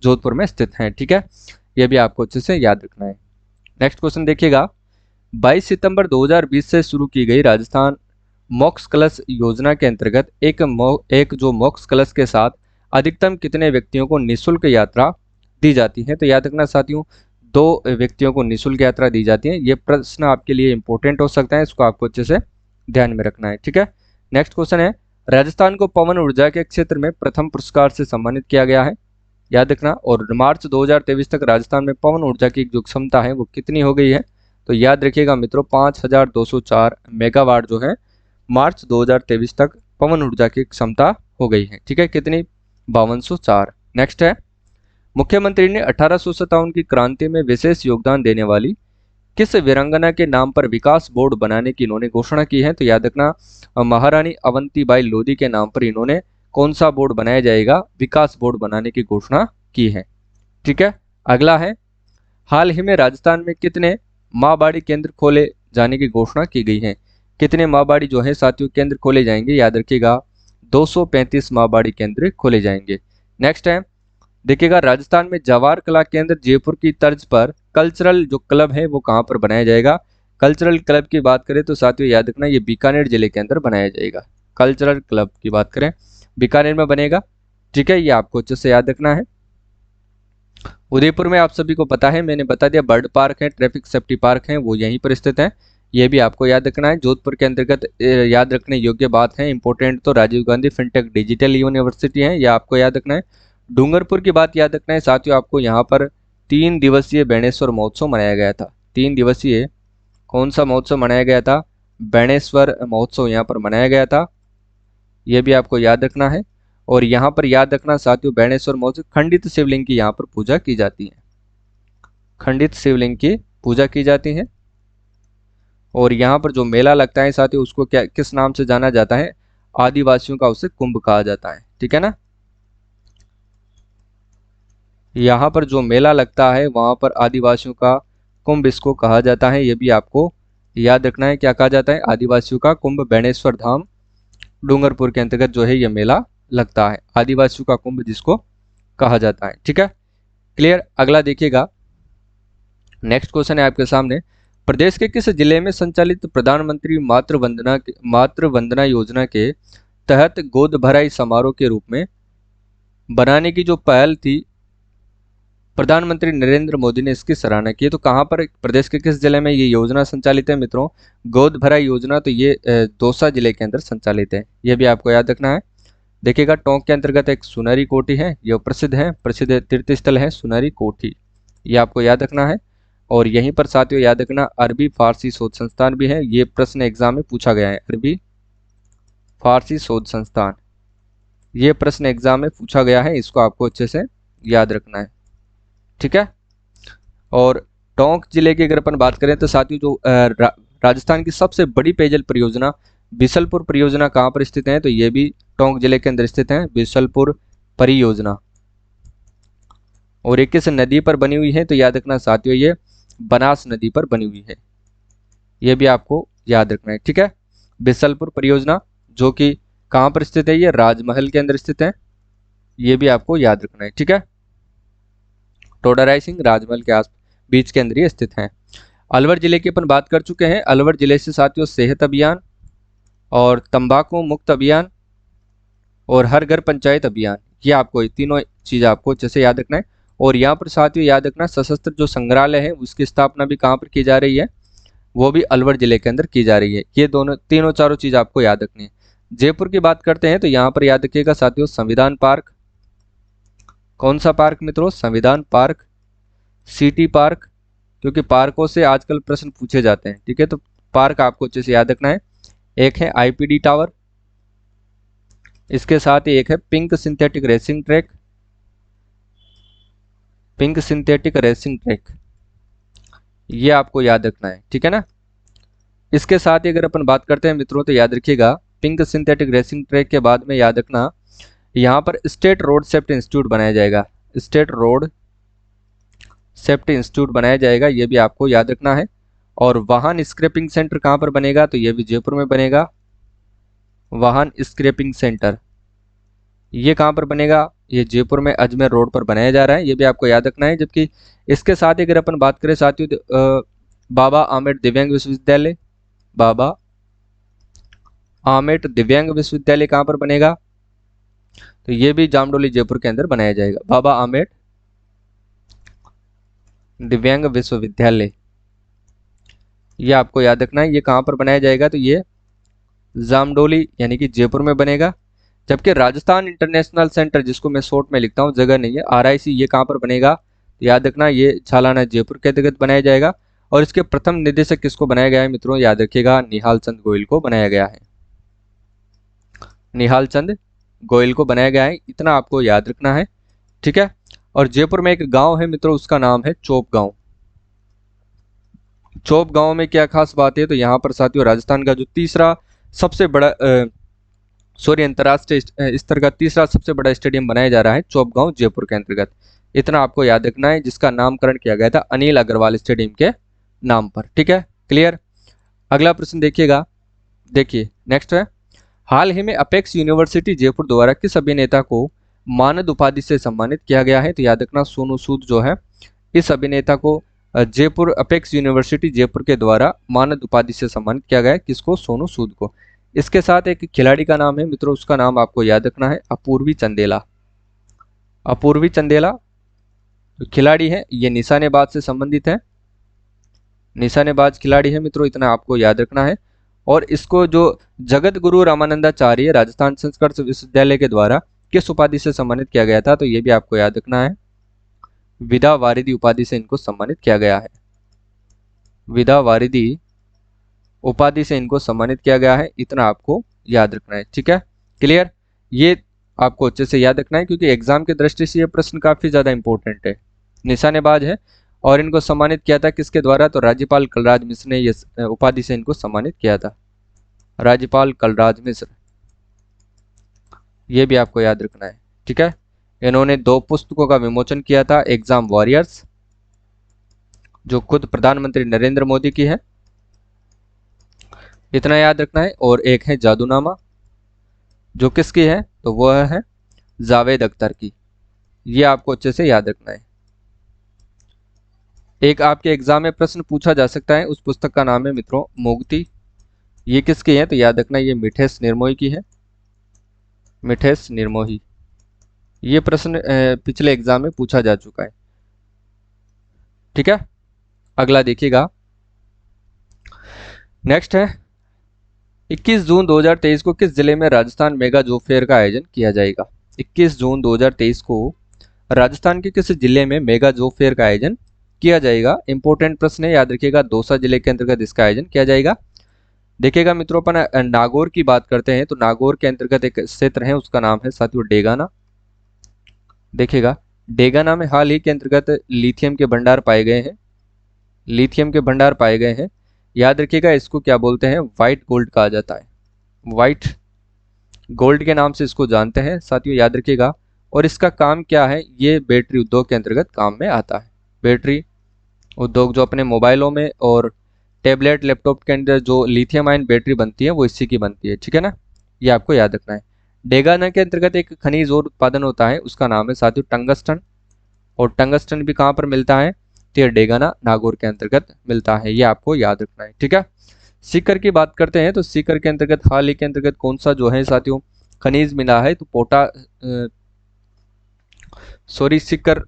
जोधपुर में स्थित है, ठीक है, ये भी आपको अच्छे से याद रखना है। नेक्स्ट क्वेश्चन देखिएगा, 22 सितंबर 2020 से शुरू की गई राजस्थान मोक्ष कलश योजना के अंतर्गत एक जो मोक्ष कलश के साथ अधिकतम कितने व्यक्तियों को निःशुल्क यात्रा दी जाती है, तो याद रखना साथियों, 2 व्यक्तियों को निःशुल्क यात्रा दी जाती है। ये प्रश्न आपके लिए इंपॉर्टेंट हो सकता है, इसको आपको अच्छे से ध्यान में रखना है, ठीक है। नेक्स्ट क्वेश्चन है, राजस्थान को पवन ऊर्जा के क्षेत्र में प्रथम पुरस्कार से सम्मानित किया गया है, याद रखना। और मार्च 2023 तक राजस्थान में पवन ऊर्जा की जो क्षमता है वो कितनी हो गई है, तो याद रखिएगा मित्रों, 5204 मेगावाट जो है मार्च 2023 तक पवन ऊर्जा की क्षमता हो गई है, ठीक है, कितनी, 5204। नेक्स्ट है, मुख्यमंत्री ने 1857 की क्रांति में विशेष योगदान देने वाली किस वीरांगना के नाम पर विकास बोर्ड बनाने की इन्होंने घोषणा की है, तो याद रखना महारानी अवंतीबाई लोधी के नाम पर इन्होंने कौन सा बोर्ड बनाया जाएगा, विकास बोर्ड बनाने की घोषणा की है, ठीक है। अगला है, हाल ही में राजस्थान में कितने माँ-बाड़ी केंद्र खोले जाने की घोषणा की गई है, कितने माँ-बाड़ी जो है साथियों केंद्र खोले जाएंगे, याद रखिएगा 235 माँ-बाड़ी केंद्र खोले जाएंगे। नेक्स्ट है, देखिएगा राजस्थान में जवाहर कला केंद्र जयपुर की तर्ज पर कल्चरल जो क्लब है वो कहाँ पर बनाया जाएगा। कल्चरल क्लब की बात करें तो साथियों याद रखना ये बीकानेर जिले के अंदर बनाया जाएगा। कल्चरल क्लब की बात करें बीकानेर में बनेगा, ठीक है, ये आपको अच्छे से याद रखना है। उदयपुर में आप सभी को पता है, मैंने बता दिया, बर्ड पार्क है, ट्रैफिक सेफ्टी पार्क है, वो यहीं पर स्थित है, ये भी आपको याद रखना है। जोधपुर के अंतर्गत याद रखने योग्य बात है इंपॉर्टेंट, तो Rajiv Gandhi fintech digital university है, यह आपको याद रखना है। डूंगरपुर की बात याद रखना है साथियों, आपको यहाँ पर 3 दिवसीय बेणेश्वर महोत्सव मनाया गया था। 3 दिवसीय कौन सा महोत्सव मनाया गया था, बेणेश्वर महोत्सव यहाँ पर मनाया गया था, यह भी आपको याद रखना है। और यहाँ पर याद रखना साथियों, बेणेश्वर महोत्सव खंडित शिवलिंग की यहाँ पर पूजा की जाती है, खंडित शिवलिंग की पूजा की जाती है। और यहाँ पर जो मेला लगता है साथियों उसको क्या किस नाम से जाना जाता है, आदिवासियों का उसे कुंभ कहा जाता है, ठीक है ना। यहाँ पर जो मेला लगता है वहां पर आदिवासियों का कुंभ इसको कहा जाता है, ये भी आपको याद रखना है, क्या कहा जाता है, आदिवासियों का कुंभ। बेणेश्वर धाम डूंगरपुर के अंतर्गत जो है ये मेला लगता है, आदिवासियों का कुंभ जिसको कहा जाता है, ठीक है, क्लियर। अगला देखिएगा, नेक्स्ट क्वेश्चन है आपके सामने, प्रदेश के किस जिले में संचालित प्रधानमंत्री मातृ वंदना योजना के तहत गोद भराई समारोह के रूप में बनाने की जो पहल थी, प्रधानमंत्री नरेंद्र मोदी ने इसकी सराहना की। तो कहाँ पर, प्रदेश के किस जिले में ये योजना संचालित है मित्रों? गोद भराई योजना तो ये दौसा जिले के अंदर संचालित है, ये भी आपको याद रखना है। देखिएगा, टोंक के अंतर्गत एक सुनहरी कोठी है, ये प्रसिद्ध तीर्थ स्थल है सुनहरी कोठी, ये आपको याद रखना है। और यहीं पर साथियों याद रखना, अरबी फारसी शोध संस्थान भी है, ये प्रश्न एग्जाम में पूछा गया है। अरबी फारसी शोध संस्थान, ये प्रश्न एग्जाम में पूछा गया है, इसको आपको अच्छे से याद रखना है, ठीक है। और टोंक जिले की अगर अपन बात करें तो साथियों जो राजस्थान की सबसे बड़ी पेयजल परियोजना बिसलपुर परियोजना कहाँ पर स्थित है? तो ये भी टोंक जिले के अंदर स्थित है, बिसलपुर परियोजना। और ये किस नदी पर बनी हुई है? तो याद रखना साथियों, ये बनास नदी पर बनी हुई है, ये भी आपको याद रखना है, ठीक है। बिसलपुर परियोजना जो कि कहाँ पर स्थित है? ये राजमहल के अंदर स्थित है, ये भी आपको याद रखना है, ठीक है। टोडा रायसिंह राजमहल के आस बीच के अंदर ही स्थित है। अलवर जिले की अपन बात कर चुके हैं। अलवर जिले से साथियों सेहत अभियान और तंबाकू मुक्त अभियान और हर घर पंचायत अभियान, ये आपको ये तीनों चीज आपको अच्छे से याद रखना है। और यहाँ पर साथियों याद रखना, सशस्त्र जो संग्रहालय है उसकी स्थापना भी कहाँ पर की जा रही है? वो भी अलवर जिले के अंदर की जा रही है। ये तीनों चारों चीज आपको याद रखनी है। जयपुर की बात करते हैं तो यहाँ पर याद रखिएगा साथियों संविधान पार्क। कौन सा पार्क मित्रों? संविधान पार्क, सिटी पार्क, क्योंकि पार्कों से आजकल प्रश्न पूछे जाते हैं, ठीक है। तो पार्क आपको अच्छे से याद रखना है। एक है आईपीडी टावर, इसके साथ ही एक है pink synthetic racing track, pink synthetic racing track, ये आपको याद रखना है, ठीक है ना। इसके साथ ही अगर अपन बात करते हैं मित्रों तो याद रखिएगा पिंक सिंथेटिक रेसिंग ट्रैक के बाद में याद रखना यहाँ पर स्टेट रोड सेफ्टी इंस्टीट्यूट बनाया जाएगा, स्टेट रोड सेफ्टी इंस्टीट्यूट बनाया जाएगा, ये भी आपको याद रखना है। और वाहन स्क्रैपिंग सेंटर कहाँ पर बनेगा? तो ये भी जयपुर में बनेगा, वाहन स्क्रैपिंग सेंटर, ये कहाँ पर बनेगा? ये जयपुर में अजमेर रोड पर बनाया जा रहा है, ये भी आपको याद रखना है। जबकि इसके साथ ही अगर अपन बात करें साथियों बाबा आम्बेडकर दिव्यांग विश्वविद्यालय, बाबा आम्बेडकर दिव्यांग विश्वविद्यालय कहाँ पर बनेगा? तो ये भी जामडोली जयपुर के अंदर बनाया जाएगा, बाबा आम्बेडकर दिव्यांग विश्वविद्यालय, ये आपको याद रखना है। ये कहाँ पर बनाया जाएगा? तो ये जामडोली यानी कि जयपुर में बनेगा। जबकि राजस्थान इंटरनेशनल सेंटर, जिसको मैं शॉर्ट में लिखता हूँ, जगह नहीं है, आरआईसी, ये कहाँ पर बनेगा? तो याद रखना ये झालाना जयपुर के अंतर्गत बनाया जाएगा। और इसके प्रथम निदेशक किसको बनाया गया है मित्रों? याद रखिएगा निहाल चंद गोयल को बनाया गया है, निहाल चंद गोयल को बनाया गया है, इतना आपको याद रखना है, ठीक है। और जयपुर में एक गांव है मित्रों, उसका नाम है चौप गांव। चौप गांव में क्या खास बात है? तो यहाँ पर साथियों राजस्थान का जो तीसरा सबसे बड़ा अंतर्राष्ट्रीय स्तर का तीसरा सबसे बड़ा स्टेडियम बनाया जा रहा है चौप गांव जयपुर के अंतर्गत, इतना आपको याद रखना है, जिसका नामकरण किया गया था अनिल अग्रवाल स्टेडियम के नाम पर, ठीक है, क्लियर। अगला प्रश्न देखिएगा, देखिए नेक्स्ट है, हाल ही में अपेक्स यूनिवर्सिटी जयपुर द्वारा किस अभिनेता को मानद उपाधि से सम्मानित किया गया है? तो याद रखना सोनू सूद जो है, इस अभिनेता को जयपुर अपेक्स यूनिवर्सिटी जयपुर के द्वारा मानद उपाधि से सम्मानित किया गया है, किसको? सोनू सूद को। इसके साथ एक खिलाड़ी का नाम है मित्रों, उसका नाम आपको याद रखना है अपूर्वी चंदेला, अपूर्वी चंदेला जो खिलाड़ी है ये निशानेबाज से संबंधित है, निशानेबाज खिलाड़ी है मित्रों, इतना आपको याद रखना है। और इसको जो जगत गुरु रामानंदाचार्य राजस्थान संस्कृत विश्वविद्यालय के द्वारा किस उपाधि से सम्मानित किया गया था? तो ये भी आपको याद रखना है, विदा वारिदी उपाधि से इनको सम्मानित किया गया है, विदा वारिदी उपाधि से इनको सम्मानित किया गया है, इतना आपको याद रखना है, ठीक है, क्लियर। ये आपको अच्छे से याद रखना है क्योंकि एग्जाम की दृष्टि से ये प्रश्न काफी ज्यादा इंपॉर्टेंट है। निशानेबाज है और इनको सम्मानित किया था किसके द्वारा? तो राज्यपाल कलराज मिश्र ने ये उपाधि से इनको सम्मानित किया था, राज्यपाल कलराज मिश्र, ये भी आपको याद रखना है, ठीक है। इन्होंने 2 पुस्तकों का विमोचन किया था, एग्जाम वॉरियर्स जो खुद प्रधानमंत्री नरेंद्र मोदी की है, इतना याद रखना है, और एक है जादूनामा जो किसकी है? तो वह है जावेद अख्तर की, ये आपको अच्छे से याद रखना है। एक आपके एग्जाम में प्रश्न पूछा जा सकता है, उस पुस्तक का नाम है मित्रों मोगती। ये किसकी है तो याद रखना ये मिठेश निर्मोही की है, मिठेश निर्मोही। ये प्रश्न पिछले एग्जाम में पूछा जा चुका है। ठीक है, अगला देखिएगा। नेक्स्ट है 21 जून 2023 को किस जिले में राजस्थान मेगा जॉब फेयर का आयोजन किया जाएगा। 21 जून 2023 को राजस्थान के किस जिले में मेगा जॉब फेयर का आयोजन किया जाएगा। इंपॉर्टेंट प्रश्न है, याद रखिएगा। दौसा जिले के अंतर्गत इसका आयोजन किया जाएगा। देखिएगा मित्रों, अपन नागौर की बात करते हैं तो नागौर के अंतर्गत एक क्षेत्र है, उसका नाम है साथियों डेगाना। देखिएगा डेगाना में हाल ही के अंतर्गत लिथियम के भंडार पाए गए हैं, लिथियम के भंडार पाए गए हैं। याद रखिएगा इसको क्या बोलते हैं, व्हाइट गोल्ड कहा जाता है, व्हाइट गोल्ड के नाम से इसको जानते हैं साथियों, याद रखिएगा। और इसका काम क्या है, ये बैटरी उद्योग के अंतर्गत काम में आता है। बैटरी उद्योग जो अपने मोबाइलों में और टैबलेट लैपटॉप के अंदर जो लिथियम आयन बैटरी बनती है वो इसी की बनती है। ठीक है ना, ये आपको याद रखना है। डेगाना के अंतर्गत एक खनिज और उत्पादन होता है, उसका नाम है साथियों टंगस्टन। और टंगस्टन भी कहाँ पर मिलता है, तो डेगाना नागौर के अंतर्गत मिलता है, ये आपको याद रखना है। ठीक है, सीकर की बात करते हैं तो सीकर के अंतर्गत हाल ही के अंतर्गत कौन सा जो है साथियों खनिज मिला है, तो सीकर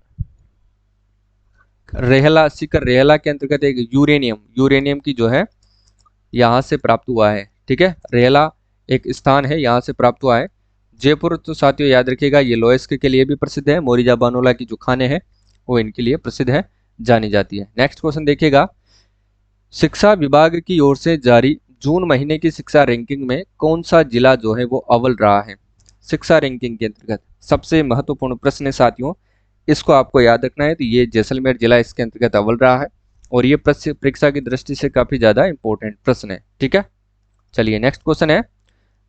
रेहला, सीकर रेहला के अंतर्गत एक यूरेनियम, यूरेनियम की जो है यहाँ से प्राप्त हुआ है। ठीक है, रेहला एक स्थान है, यहाँ से प्राप्त हुआ है। जयपुर तो साथियों याद रखिएगा ये लोएस्क के लिए भी प्रसिद्ध है, मोरिजा बानोला की जो खाने हैं वो इनके लिए प्रसिद्ध है, जानी जाती है। नेक्स्ट क्वेश्चन देखिएगा, शिक्षा विभाग की ओर से जारी जून महीने की शिक्षा रैंकिंग में कौन सा जिला जो है वो अव्वल रहा है। शिक्षा रैंकिंग के अंतर्गत सबसे महत्वपूर्ण प्रश्न है साथियों, इसको आपको याद रखना है। तो ये जैसलमेर जिला इसके अंतर्गत अव्वल रहा है और ये परीक्षा की दृष्टि से काफी ज्यादा इंपॉर्टेंट प्रश्न है। ठीक है, चलिए नेक्स्ट क्वेश्चन है।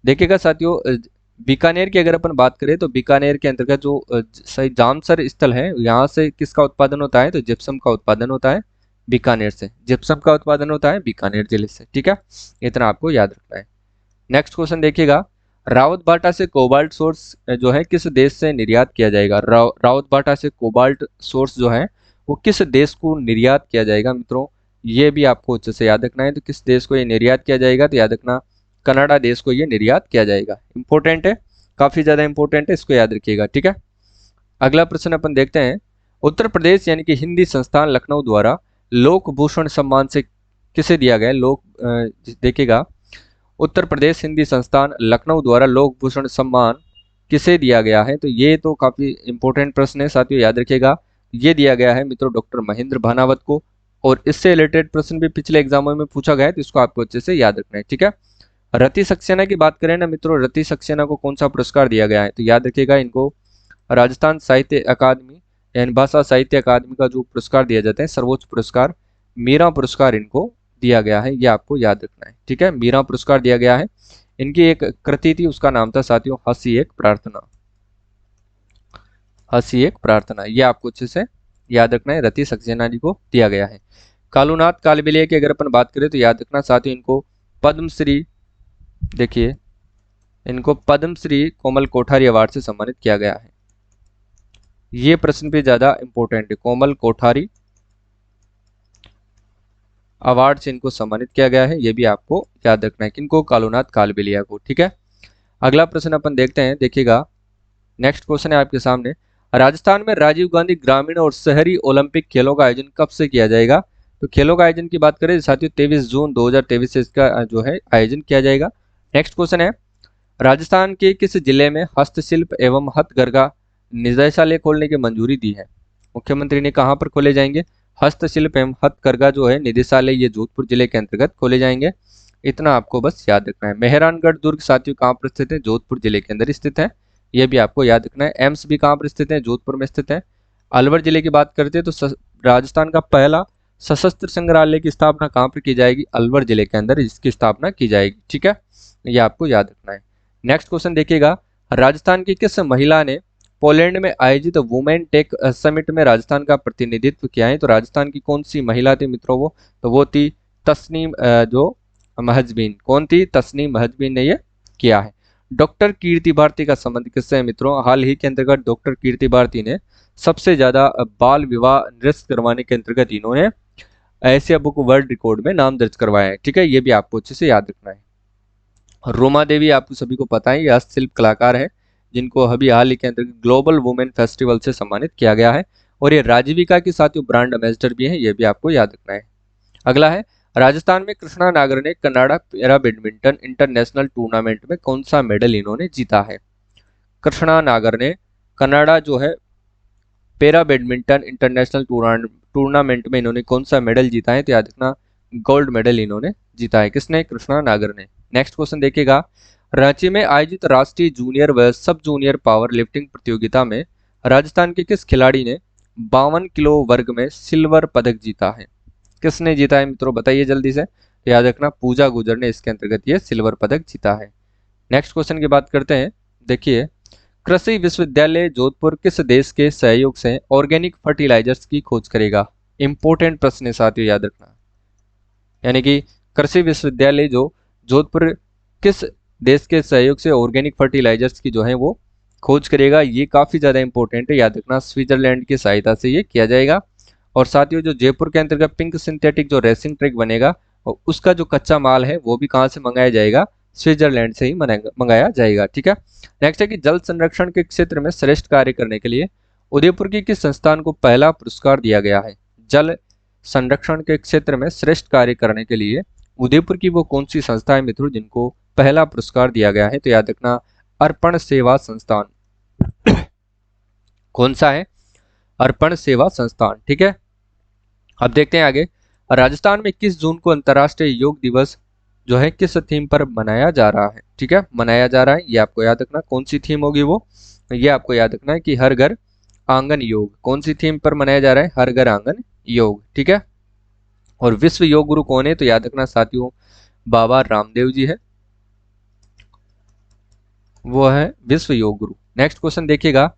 देखिएगा साथियों, बीकानेर की अगर अपन बात करें तो बीकानेर के अंतर्गत जो सही जामसर स्थल है, यहाँ से किसका उत्पादन होता है, तो जिप्सम का उत्पादन होता है। बीकानेर से जिप्सम का उत्पादन होता है बीकानेर जिले से। ठीक है, इतना आपको याद रखना है। नेक्स्ट क्वेश्चन देखिएगा, रावतबाटा से कोबाल्ट सोर्स जो है किस देश से निर्यात किया जाएगा। रावतबाटा से कोबाल्ट सोर्स जो है वो किस देश को निर्यात किया जाएगा मित्रों, ये भी आपको अच्छे से याद रखना है। तो किस देश को ये निर्यात किया जाएगा, तो याद रखना कनाडा देश को ये निर्यात किया जाएगा। इंपॉर्टेंट है, काफी ज्यादा इंपॉर्टेंट है, इसको याद रखिएगा। ठीक है, अगला प्रश्न अपन देखते हैं। उत्तर प्रदेश यानी कि हिंदी संस्थान लखनऊ द्वारा लोक भूषण सम्मान से किसे दिया गया। देखिएगा उत्तर प्रदेश हिंदी संस्थान लखनऊ द्वारा लोक भूषण सम्मान किसे दिया गया है, तो ये तो काफी इंपॉर्टेंट प्रश्न है साथियों, याद रखिएगा। ये दिया गया है मित्रों डॉक्टर महेंद्र भानावत को, और इससे रिलेटेड प्रश्न भी पिछले एग्जामों में पूछा गया है, तो इसको आपको अच्छे से याद रखना है। ठीक है, रति सक्सेना की बात करें ना मित्रों, रति सक्सेना को कौन सा पुरस्कार दिया गया है, तो याद रखिएगा इनको राजस्थान साहित्य अकादमी यानी भाषा साहित्य अकादमी का जो पुरस्कार दिया जाता है, सर्वोच्च पुरस्कार मीरा पुरस्कार इनको दिया गया है, ये आपको याद रखना है। ठीक है, मीरा पुरस्कार दिया गया है। इनकी एक कृति थी, उसका नाम था साथियों हंसी एक प्रार्थना, हंसी एक प्रार्थना, ये आपको अच्छे से याद रखना है, रति सक्सेना जी को दिया गया है। कालूनाथ कालबेलिया की अगर अपन बात करें तो याद रखना साथियों इनको पद्मश्री, देखिए इनको पद्मश्री कोमल कोठारी अवार्ड से सम्मानित किया गया है। ये प्रश्न भी ज्यादा इंपॉर्टेंट है, कोमल कोठारी अवार्ड से इनको सम्मानित किया गया है, ये भी आपको याद रखना है, किनको, कालूनाथ कालबेलिया को। ठीक है, अगला प्रश्न अपन देखते हैं। देखिएगा नेक्स्ट क्वेश्चन है आपके सामने, राजस्थान में राजीव गांधी ग्रामीण और शहरी ओलंपिक खेलों का आयोजन कब से किया जाएगा। तो खेलों का आयोजन की बात करें साथियों 23 जून 2023 से इसका जो है आयोजन किया जाएगा। नेक्स्ट क्वेश्चन है, राजस्थान के किस जिले में हस्तशिल्प एवं हथकरघा निदेशालय खोलने की मंजूरी दी है। मुख्यमंत्री ने कहां पर खोले जाएंगे, हस्तशिल्प एवं हथकरघा जो है निदेशालय ये जोधपुर जिले के अंतर्गत खोले जाएंगे। इतना आपको बस याद रखना है। मेहरानगढ़ दुर्ग साथियों कहाँ पर स्थित है, जोधपुर जिले के अंदर स्थित है, यह भी आपको याद रखना है। एम्स भी कहाँ पर स्थित है, जोधपुर में स्थित है। अलवर जिले की बात करते हैं तो राजस्थान का पहला सशस्त्र संग्रहालय की स्थापना कहाँ पर की जाएगी, अलवर जिले के अंदर इसकी स्थापना की जाएगी। ठीक है, यह आपको याद रखना है। नेक्स्ट क्वेश्चन देखिएगा, राजस्थान की किस महिला ने पोलैंड में आयोजित वुमेन टेक समिट में राजस्थान का प्रतिनिधित्व किया है। तो राजस्थान की कौन सी महिला थी मित्रों वो, तो वो थी तस्नीम जो महजबीन। कौन थी, तस्नीम महजबीन ने ये किया है। डॉक्टर कीर्ति भारती का संबंध किससे है मित्रों? हाल ही के अंतर्गत डॉक्टर कीर्ति भारती ने सबसे ज्यादा बाल विवाह निरस्त करवाने के अंतर्गत इन्होंने एशिया बुक वर्ल्ड रिकॉर्ड में नाम दर्ज करवाया है। ठीक है, ये भी आपको अच्छे से याद रखना है। रोमा देवी आपको सभी को पता है, ये हस्तशिल्प कलाकार है जिनको अभी हाल ही के अंतर्गत ग्लोबल वुमेन फेस्टिवल से सम्मानित किया गया है, और ये राजीविका की साथियों ब्रांड एम्बेसडर भी है, ये भी आपको याद रखना है। अगला है, राजस्थान में कृष्णा नागर ने Canada para badminton international tournament में कौन सा मेडल इन्होंने जीता है? कृष्णा नागर ने कनाडा जो है पैरा बैडमिंटन इंटरनेशनल टूर्नामेंट में इन्होंने कौन सा मेडल जीता है? तो याद रखना गोल्ड मेडल इन्होंने जीता है। किसने? कृष्णा नागर ने। नेक्स्ट क्वेश्चन देखिएगा, रांची में आयोजित राष्ट्रीय जूनियर व सब जूनियर पावर लिफ्टिंग प्रतियोगिता में राजस्थान के किस खिलाड़ी ने 52 किलो वर्ग में सिल्वर पदक जीता है? किसने जीता है मित्रों, बताइए जल्दी से। तो याद रखना पूजा गुजर ने इसके अंतर्गत ये सिल्वर पदक जीता है। नेक्स्ट क्वेश्चन की बात करते हैं। देखिए, कृषि विश्वविद्यालय जोधपुर किस देश के सहयोग से ऑर्गेनिक फर्टिलाइजर्स की खोज करेगा? इंपॉर्टेंट प्रश्न है साथियों, याद रखना। यानी कि कृषि विश्वविद्यालय जो जोधपुर किस देश के सहयोग से ऑर्गेनिक फर्टिलाइजर्स की जो है वो खोज करेगा? ये काफी ज्यादा इंपॉर्टेंट है, याद रखना स्विट्जरलैंड की सहायता से ये किया जाएगा। और साथियों, जो जयपुर के अंतर्गत पिंक सिंथेटिक जो रेसिंग ट्रैक बनेगा, और उसका जो कच्चा माल है वो भी कहाँ से मंगाया जाएगा? स्विट्जरलैंड से ही मंगाया जाएगा। ठीक है। नेक्स्ट है कि जल संरक्षण के क्षेत्र में श्रेष्ठ कार्य करने के लिए उदयपुर की किस संस्थान को पहला पुरस्कार दिया गया है? जल संरक्षण के क्षेत्र में श्रेष्ठ कार्य करने के लिए उदयपुर की वो कौन सी संस्था है मित्रों जिनको पहला पुरस्कार दिया गया है? तो याद रखना अर्पण सेवा संस्थान। कौन सा है? अर्पण सेवा संस्थान। ठीक है। अब देखते हैं आगे, राजस्थान में 21 जून को अंतर्राष्ट्रीय योग दिवस जो है किस थीम पर मनाया जा रहा है? ठीक है, मनाया जा रहा है, ये आपको याद रखना। कौन सी थीम होगी वो? ये आपको याद रखना है कि हर घर आंगन योग। कौन सी थीम पर मनाया जा रहा है? हर घर आंगन योग। ठीक है। और विश्व योग गुरु कौन है? तो याद रखना साथियों बाबा रामदेव जी है, वो है विश्व योग गुरु। नेक्स्ट क्वेश्चन देखिएगा,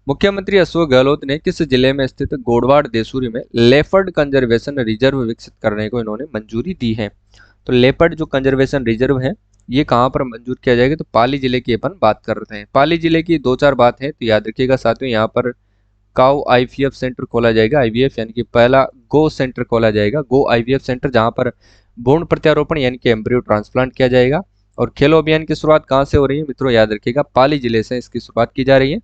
मुख्यमंत्री अशोक गहलोत ने किस जिले में स्थित गोडवाड़ देसूरी में लेपर्ड कंजर्वेशन रिजर्व विकसित करने को इन्होंने मंजूरी दी है? तो लेपर्ड जो कंजर्वेशन रिजर्व है ये कहाँ पर मंजूर किया जाएगा? तो पाली जिले की अपन बात कर रहे हैं। पाली जिले की दो चार बात है तो याद रखिएगा साथियों, यहाँ पर काउ आईवीएफ सेंटर खोला जाएगा। आईवीएफ यानी कि पहला गो सेंटर खोला जाएगा, गो आईवीएफ सेंटर, जहां पर भ्रूण प्रत्यारोपण यानी कि एम्ब्रियो ट्रांसप्लांट किया जाएगा। और खेलो अभियान की शुरुआत कहाँ से हो रही है मित्रों? याद रखिएगा पाली जिले से इसकी शुरुआत की जा रही है।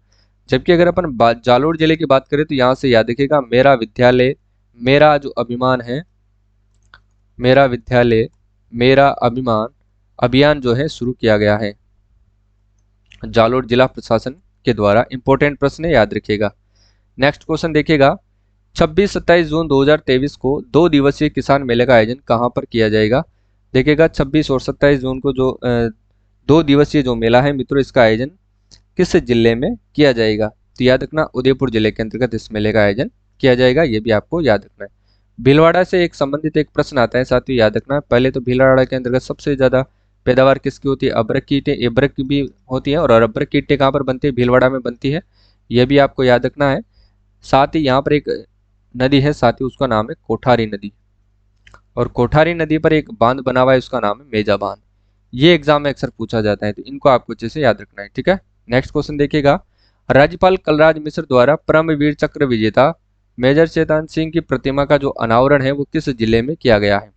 जबकि अगर अपन जालोर जिले की बात करें तो यहाँ से याद रखिएगा मेरा विद्यालय मेरा जो अभिमान है, मेरा विद्यालय मेरा अभिमान अभियान जो है शुरू किया गया है जालोर जिला प्रशासन के द्वारा। इंपॉर्टेंट प्रश्न है, याद रखिएगा। नेक्स्ट क्वेश्चन देखिएगा, 26-27 जून 2023 को 2 दिवसीय किसान मेले का आयोजन कहां पर किया जाएगा? देखिएगा 26 और 27 जून को जो 2 दिवसीय जो मेला है मित्रों, इसका आयोजन किस जिले में किया जाएगा? तो याद रखना उदयपुर जिले के अंतर्गत इस मेले का आयोजन किया जाएगा, ये भी आपको याद रखना है। भीलवाड़ा से एक संबंधित एक प्रश्न आता है साथियों, याद रखना। पहले तो भीलवाड़ा के अंतर्गत सबसे ज्यादा पैदावार किसकी होती है? अबरक की ईंटें, एबरक की भी होती है। और अबरक की ईंटें कहाँ पर बनती है? भीलवाड़ा में बनती है, यह भी आपको याद रखना है। साथ ही यहाँ पर एक नदी है साथ ही, उसका नाम है कोठारी नदी, और कोठारी नदी पर एक बांध बना हुआ है, उसका नाम है मेजा बांध। ये एग्जाम में अक्सर पूछा जाता है, तो इनको आपको अच्छे से याद रखना है। ठीक है। नेक्स्ट क्वेश्चन देखिएगा, राज्यपाल कलराज मिश्र द्वारा परमवीर चक्र विजेता मेजर चेतन सिंह की प्रतिमा का जो अनावरण है वो किस जिले में किया गया है?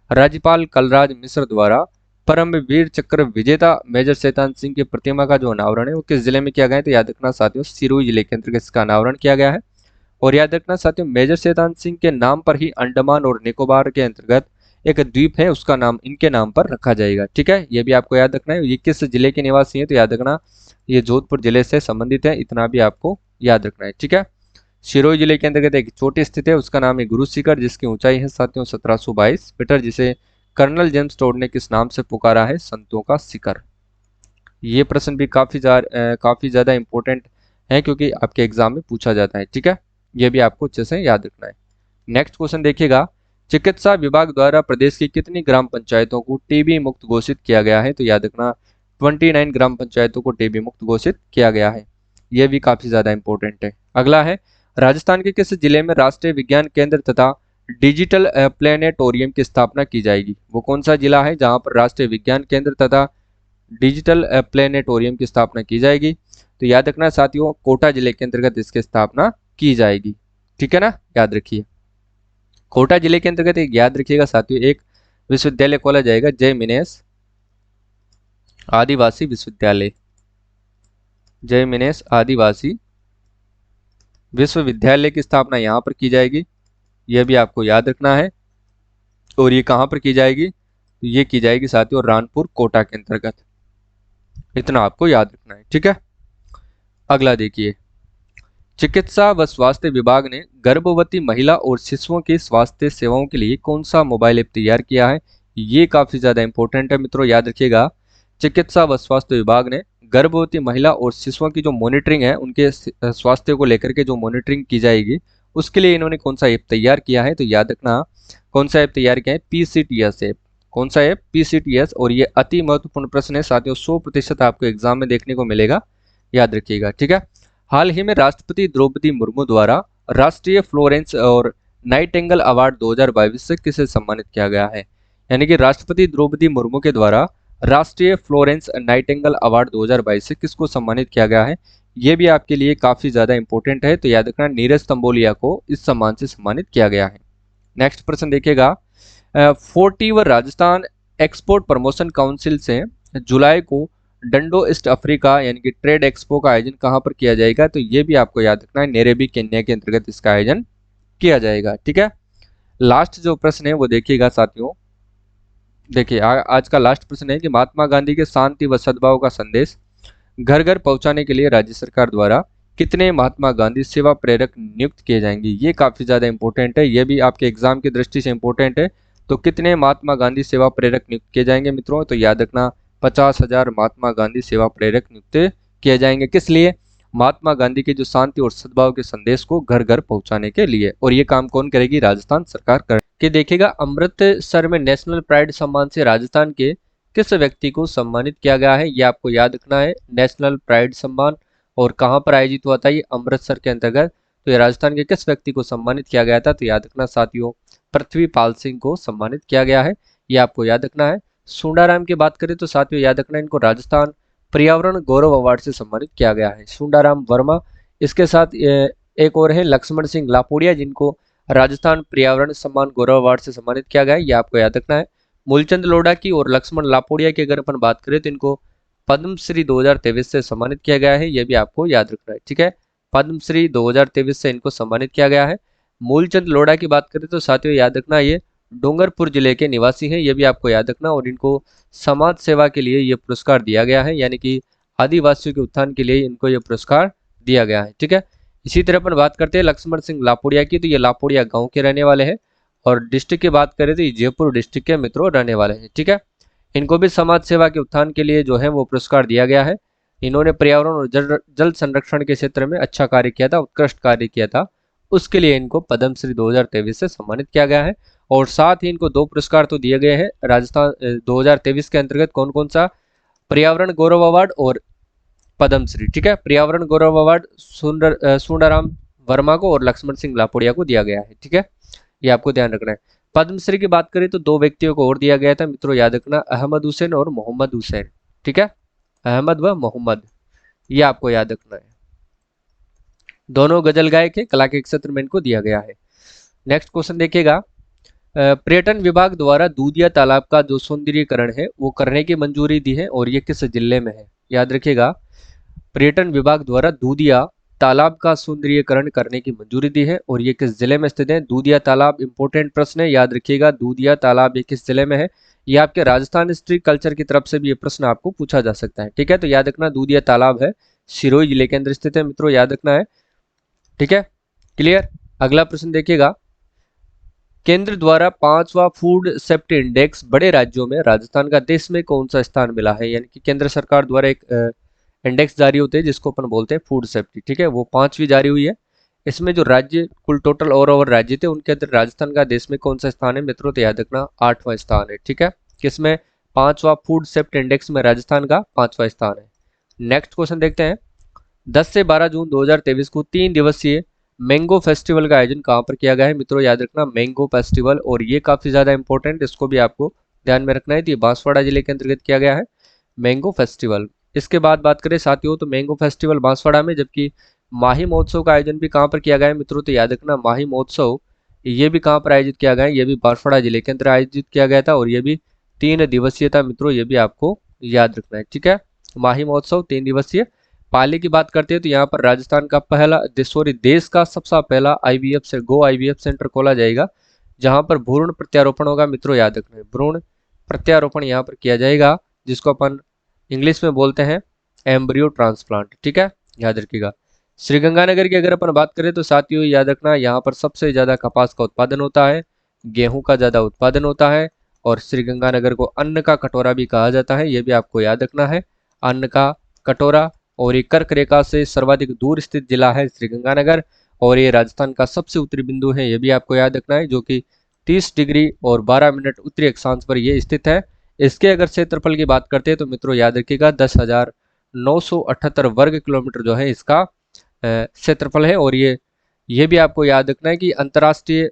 राज्यपाल कलराज मिश्र द्वारा परमवीर चक्र विजेता मेजर चेतन सिंह की प्रतिमा का जो अनावरण है वो किस जिले में किया गया है? तो याद रखना साथियों सिरोही जिले के अंतर्गत इसका अनावरण किया गया है। और याद रखना साथियों मेजर चेतन सिंह के नाम पर ही अंडमान और निकोबार के अंतर्गत एक द्वीप है, उसका नाम इनके नाम पर रखा जाएगा। ठीक है, ये भी आपको याद रखना है। ये किस जिले के निवासी हैं? तो याद रखना ये जोधपुर जिले से संबंधित है, इतना भी आपको याद रखना है। ठीक है। सिरोही जिले के अंतर्गत एक चोटी स्थित है, उसका नाम है गुरु शिखर, जिसकी ऊंचाई है साथियों 1722 मीटर, जिसे कर्नल जेम्स टोड ने किस नाम से पुकारा है? संतों का शिखर। ये प्रश्न भी काफी ज्यादा इंपॉर्टेंट है क्योंकि आपके एग्जाम में पूछा जाता है। ठीक है, ये भी आपको अच्छे से याद रखना है। नेक्स्ट क्वेश्चन देखिएगा, चिकित्सा विभाग द्वारा प्रदेश की कितनी ग्राम पंचायतों को टीबी मुक्त घोषित किया गया है? तो याद रखना 29 ग्राम पंचायतों को टीबी मुक्त घोषित किया गया है, यह भी काफी ज्यादा इंपॉर्टेंट है। अगला है, राजस्थान के किस जिले में राष्ट्रीय विज्ञान केंद्र तथा डिजिटल प्लेनेटोरियम की स्थापना की जाएगी? वो कौन सा जिला है जहां पर राष्ट्रीय विज्ञान केंद्र तथा डिजिटल प्लेनेटोरियम की स्थापना की जाएगी। तो याद रखना साथियों, कोटा जिले के अंतर्गत इसकी स्थापना की जाएगी। ठीक है ना, याद रखिए। कोटा जिले के अंतर्गत एक याद रखिएगा साथियों, एक विश्वविद्यालय खोला जाएगा, जय मिनेश आदिवासी विश्वविद्यालय। जय मिनेश आदिवासी विश्वविद्यालय की स्थापना यहाँ पर की जाएगी, यह भी आपको याद रखना है। और ये कहाँ पर की जाएगी? तो ये की जाएगी साथियों रानपुर कोटा के अंतर्गत। इतना आपको याद रखना है। ठीक है, अगला देखिए, चिकित्सा व स्वास्थ्य विभाग ने गर्भवती महिला और शिशुओं की स्वास्थ्य सेवाओं के लिए कौन सा मोबाइल ऐप तैयार किया है? ये काफी ज्यादा इंपॉर्टेंट है मित्रों, याद रखिएगा। चिकित्सा व स्वास्थ्य विभाग ने गर्भवती महिला और शिशुओं की जो मॉनिटरिंग है, उनके स्वास्थ्य को लेकर के जो मॉनिटरिंग की जाएगी, उसके लिए इन्होंने कौन सा ऐप तैयार किया है? तो याद रखना कौन सा ऐप तैयार किया है? PCTS app. कौन सा ऐप? PCTS। और ये अति महत्वपूर्ण प्रश्न है साथियों, 100% आपको एग्जाम में देखने को मिलेगा, याद रखिएगा। ठीक है, हाल ही में राष्ट्रपति द्रौपदी मुर्मू द्वारा राष्ट्रीय फ्लोरेंस और नाइटिंगेल अवार्ड 2022 से किसे सम्मानित किया गया है? यानी कि राष्ट्रपति द्रौपदी मुर्मू के द्वारा राष्ट्रीय फ्लोरेंस नाइटिंगेल अवार्ड 2022 से किसको सम्मानित किया गया है? ये भी आपके लिए काफी ज्यादा इंपॉर्टेंट है। तो याद रखना नीरज तंबोलिया को इस सम्मान से सम्मानित किया गया है। नेक्स्ट प्रश्न देखिएगा, 40वीं राजस्थान एक्सपोर्ट प्रमोशन काउंसिल से जुलाई को डंडो ईस्ट अफ्रीका यानी कि ट्रेड एक्सपो का आयोजन कहां पर किया जाएगा? तो ये भी आपको याद रखना है, नैरोबी केन्या के अंतर्गत इसका आयोजन किया जाएगा। ठीक है, लास्ट जो प्रश्न है वो देखिएगा साथियों, देखिए आज का लास्ट प्रश्न है कि महात्मा गांधी के शांति व सद्भाव का संदेश घर घर पहुंचाने के लिए राज्य सरकार द्वारा कितने महात्मा गांधी सेवा प्रेरक नियुक्त किए जाएंगे? ये काफी ज्यादा इंपॉर्टेंट है, ये भी आपके एग्जाम की दृष्टि से इंपॉर्टेंट है। तो कितने महात्मा गांधी सेवा प्रेरक नियुक्त किए जाएंगे मित्रों? तो याद रखना 50,000 महात्मा गांधी सेवा प्रेरक नियुक्त किए जाएंगे। किस लिए? महात्मा गांधी के जो शांति और सद्भाव के संदेश को घर घर पहुंचाने के लिए। और ये काम कौन करेगी? राजस्थान सरकार कर के देखिएगा। अमृतसर में नेशनल प्राइड सम्मान से राजस्थान के किस व्यक्ति को सम्मानित किया गया है? ये आपको याद रखना है, नेशनल प्राइड सम्मान। और कहां पर आयोजित हुआ था? ये अमृतसर के अंतर्गत। तो ये राजस्थान के किस व्यक्ति को सम्मानित किया गया था? तो याद रखना साथियों, पृथ्वीपाल सिंह को सम्मानित किया गया है, ये आपको याद रखना है। सुंडाराम की बात करें तो साथियों याद रखना, इनको राजस्थान पर्यावरण गौरव अवार्ड से सम्मानित किया गया है, सुंडाराम वर्मा। इसके साथ एक और है लक्ष्मण सिंह लापोड़िया, जिनको राजस्थान पर्यावरण सम्मान गौरव अवार्ड से सम्मानित किया गया है, ये आपको याद रखना है। मूलचंद लोढ़ा की और लक्ष्मण लापोड़िया की अगर अपन बात करें तो इनको पद्मश्री 2023 से सम्मानित किया गया है, यह भी आपको याद रखना है। ठीक है, पद्मश्री 2023 से इनको सम्मानित किया गया है। मूलचंद लोढ़ा की बात करें तो साथियों याद रखना, ये डूंगरपुर जिले के निवासी हैं, ये भी आपको याद रखना। और इनको समाज सेवा के लिए ये पुरस्कार दिया गया है, यानी कि आदिवासियों के उत्थान के लिए इनको ये पुरस्कार दिया गया है। ठीक है, इसी तरह अपन बात करते हैं लक्ष्मण सिंह लापोड़िया की, तो ये लापोड़िया गांव के रहने वाले हैं। और डिस्ट्रिक्ट की बात करें तो ये जयपुर डिस्ट्रिक्ट के मित्रों रहने वाले हैं। ठीक है, इनको भी समाज सेवा के उत्थान के लिए जो है वो पुरस्कार दिया गया है। इन्होंने पर्यावरण और जल संरक्षण के क्षेत्र में अच्छा कार्य किया था, उत्कृष्ट कार्य किया था, उसके लिए इनको पद्मश्री 2023 से सम्मानित किया गया है। और साथ ही इनको 2 पुरस्कार तो दिए गए हैं राजस्थान 2023 के अंतर्गत। कौन कौन सा? पर्यावरण गौरव अवार्ड और पद्मश्री। ठीक है, पर्यावरण गौरव अवार्ड सुंदराराम वर्मा को और लक्ष्मण सिंह लापोड़िया को दिया गया है। ठीक है, ये आपको ध्यान रखना है। पद्मश्री की बात करें तो 2 व्यक्तियों को और दिया गया था मित्रों, याद रखना, अहमद हुसैन और मोहम्मद हुसैन। ठीक है, अहमद व मोहम्मद, ये आपको याद रखना है। दोनों गजल गायक है, कला के क्षेत्र में इनको दिया गया है। नेक्स्ट क्वेश्चन देखिएगा, पर्यटन विभाग द्वारा दूधिया तालाब का जो सौंदर्यीकरण है वो करने की मंजूरी दी है, और ये किस जिले में है? याद रखिएगा, पर्यटन विभाग द्वारा दूधिया तालाब का सौंदर्यीकरण करने की मंजूरी दी है, और ये किस जिले में स्थित है? दूधिया तालाब इंपॉर्टेंट प्रश्न है, याद रखिएगा, दूधिया तालाब ये किस जिले में है? ये आपके राजस्थान हिस्ट्री कल्चर की तरफ से भी ये प्रश्न आपको पूछा जा सकता है। ठीक है, तो याद रखना दूधिया तालाब है, सिरोही जिले के अंदर स्थित है मित्रों, याद रखना है। ठीक है, क्लियर। अगला प्रश्न देखिएगा, केंद्र द्वारा 5वां फूड सेफ्टी इंडेक्स बड़े राज्यों में राजस्थान का देश में कौन सा स्थान मिला है? यानी कि केंद्र सरकार द्वारा एक इंडेक्स जारी होते हैं जिसको अपन बोलते हैं फूड सेफ्टी। ठीक है, वो 5वीं जारी हुई है। इसमें जो राज्य कुल टोटल ओवर राज्य थे उनके अंदर राजस्थान का देश में कौन सा स्थान है मित्रों? तो याद रखना 8वां स्थान है। ठीक है, किसमें? 5वां फूड सेफ्टी इंडेक्स में राजस्थान का 5वां स्थान है। नेक्स्ट क्वेश्चन देखते हैं, 10 से 12 जून 2023 को 3 दिवसीय मैंगो फेस्टिवल का आयोजन कहां पर किया गया है मित्रों? याद रखना मैंगो फेस्टिवल, और ये काफी ज्यादा इंपॉर्टेंट, इसको भी आपको ध्यान में रखना है। तो ये बांसवाड़ा जिले के अंतर्गत किया गया है। Mango festival. इसके बाद बात करें साथियों तो मैंगो फेस्टिवल बांसवाड़ा में, जबकि माही महोत्सव का आयोजन भी कहाँ पर किया गया है मित्रों, तो याद रखना माही महोत्सव ये भी कहाँ पर आयोजित किया गया है, ये भी बांसवाड़ा जिले के अंदर आयोजित किया गया था और ये भी 3 दिवसीय था मित्रों, ये भी आपको याद रखना है। ठीक है, माही महोत्सव 3 दिवसीय। पाली की बात करते हैं तो यहाँ पर राजस्थान का पहला देश का सबसे पहला आईवीएफ से गो आईवीएफ सेंटर खोला जाएगा, जहां पर भ्रूण प्रत्यारोपण होगा मित्रों, याद रखना है भ्रूण प्रत्यारोपण यहाँ पर किया जाएगा, जिसको अपन इंग्लिश में बोलते हैं एम्ब्रियो ट्रांसप्लांट। ठीक है, याद रखिएगा। श्रीगंगानगर की अगर अपन बात करें तो साथियों याद रखना यहाँ पर सबसे ज्यादा कपास का उत्पादन होता है, गेहूं का ज्यादा उत्पादन होता है और श्रीगंगानगर को अन्न का कटोरा भी कहा जाता है, ये भी आपको याद रखना है, अन्न का कटोरा। और ये कर्क रेखा से सर्वाधिक दूर स्थित जिला है श्रीगंगानगर और ये राजस्थान का सबसे उत्तरी बिंदु है, ये भी आपको याद रखना है, जो कि 30 डिग्री और 12 मिनट उत्तरी अक्षांश पर ये स्थित है। इसके अगर क्षेत्रफल की बात करते हैं तो मित्रों याद रखिएगा 10,978 वर्ग किलोमीटर जो है इसका क्षेत्रफल है। और ये भी आपको याद रखना है कि अंतर्राष्ट्रीय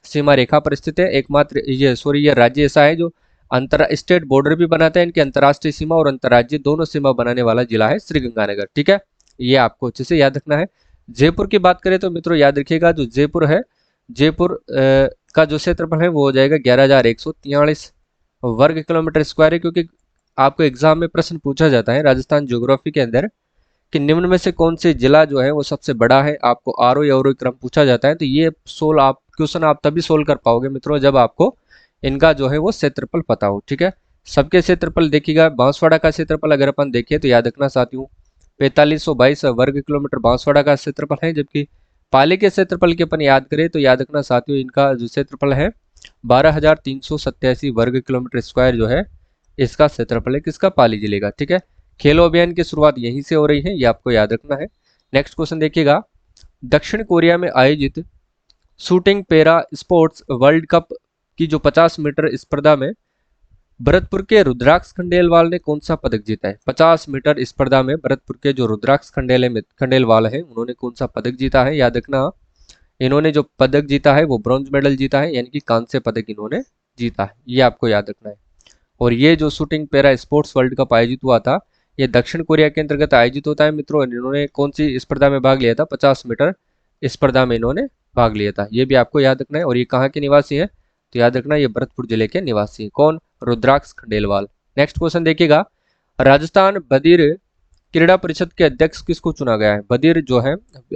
सीमा रेखा पर स्थित है, एकमात्र ये राज्य ऐसा है जो अंतर स्टेट बॉर्डर भी बनाता है, इनकी अंतर्राष्ट्रीय सीमा और अंतर्राज्यीय दोनों सीमा बनाने वाला जिला है श्रीगंगानगर। ठीक है, ये आपको अच्छे से याद रखना है। जयपुर की बात करें तो मित्रों याद रखिएगा जो जयपुर है, जयपुर का जो क्षेत्रफल है वो हो जाएगा 11,143 वर्ग किलोमीटर स्क्वायर है, क्योंकि आपको एग्जाम में प्रश्न पूछा जाता है राजस्थान ज्योग्राफी के अंदर कि निम्न में से कौन से जिला जो है वो सबसे बड़ा है, आपको आरोही अवरोही क्रम पूछा जाता है, तो ये क्वेश्चन आप तभी सोल्व कर पाओगे मित्रों जब आपको इनका जो है वो क्षेत्रफल पता हो। ठीक है, सबके क्षेत्रफल देखिएगा। बांसवाड़ा का क्षेत्रफल अगर अपन देखें तो याद रखना साथियों 4522 वर्ग किलोमीटर बांसवाड़ा का क्षेत्रफल है, जबकि पाली के क्षेत्रफल की अपन याद करें तो याद रखना साथियों इनका जो क्षेत्रफल है 12,387 वर्ग किलोमीटर स्क्वायर जो है इसका क्षेत्रफल है, किसका, पाली जिले का। ठीक है, खेलो अभियान की शुरुआत यहीं से हो रही है, ये आपको याद रखना है। नेक्स्ट क्वेश्चन देखिएगा, दक्षिण कोरिया में आयोजित shooting para sports world cup की जो 50 मीटर स्पर्धा में भरतपुर के रुद्राक्ष खंडेलवाल ने कौन सा पदक जीता है। 50 मीटर स्पर्धा में भरतपुर के जो रुद्राक्ष खंडेलवाल है उन्होंने कौन सा पदक जीता है, याद रखना इन्होंने जो पदक जीता है वो ब्रॉन्ज मेडल जीता है, यानी कि कांस्य पदक इन्होंने जीता है, ये आपको याद रखना है। और ये जो shooting para sports world cup आयोजित हुआ था ये दक्षिण कोरिया के अंतर्गत आयोजित होता है मित्रों। इन्होंने कौन सी स्पर्धा में भाग लिया था, 50 मीटर स्पर्धा में इन्होंने भाग लिया था, ये भी आपको याद रखना है। और ये कहाँ के निवासी है, तो याद रखना ये भरतपुर जिले के निवासी है, कौन, रुद्राक्ष खंडेलवाल। नेक्स्ट क्वेश्चन देखिएगा, राजस्थान बधिर क्रीड़ा परिषद के अध्यक्ष किसको चुना गया है। बधिर जो है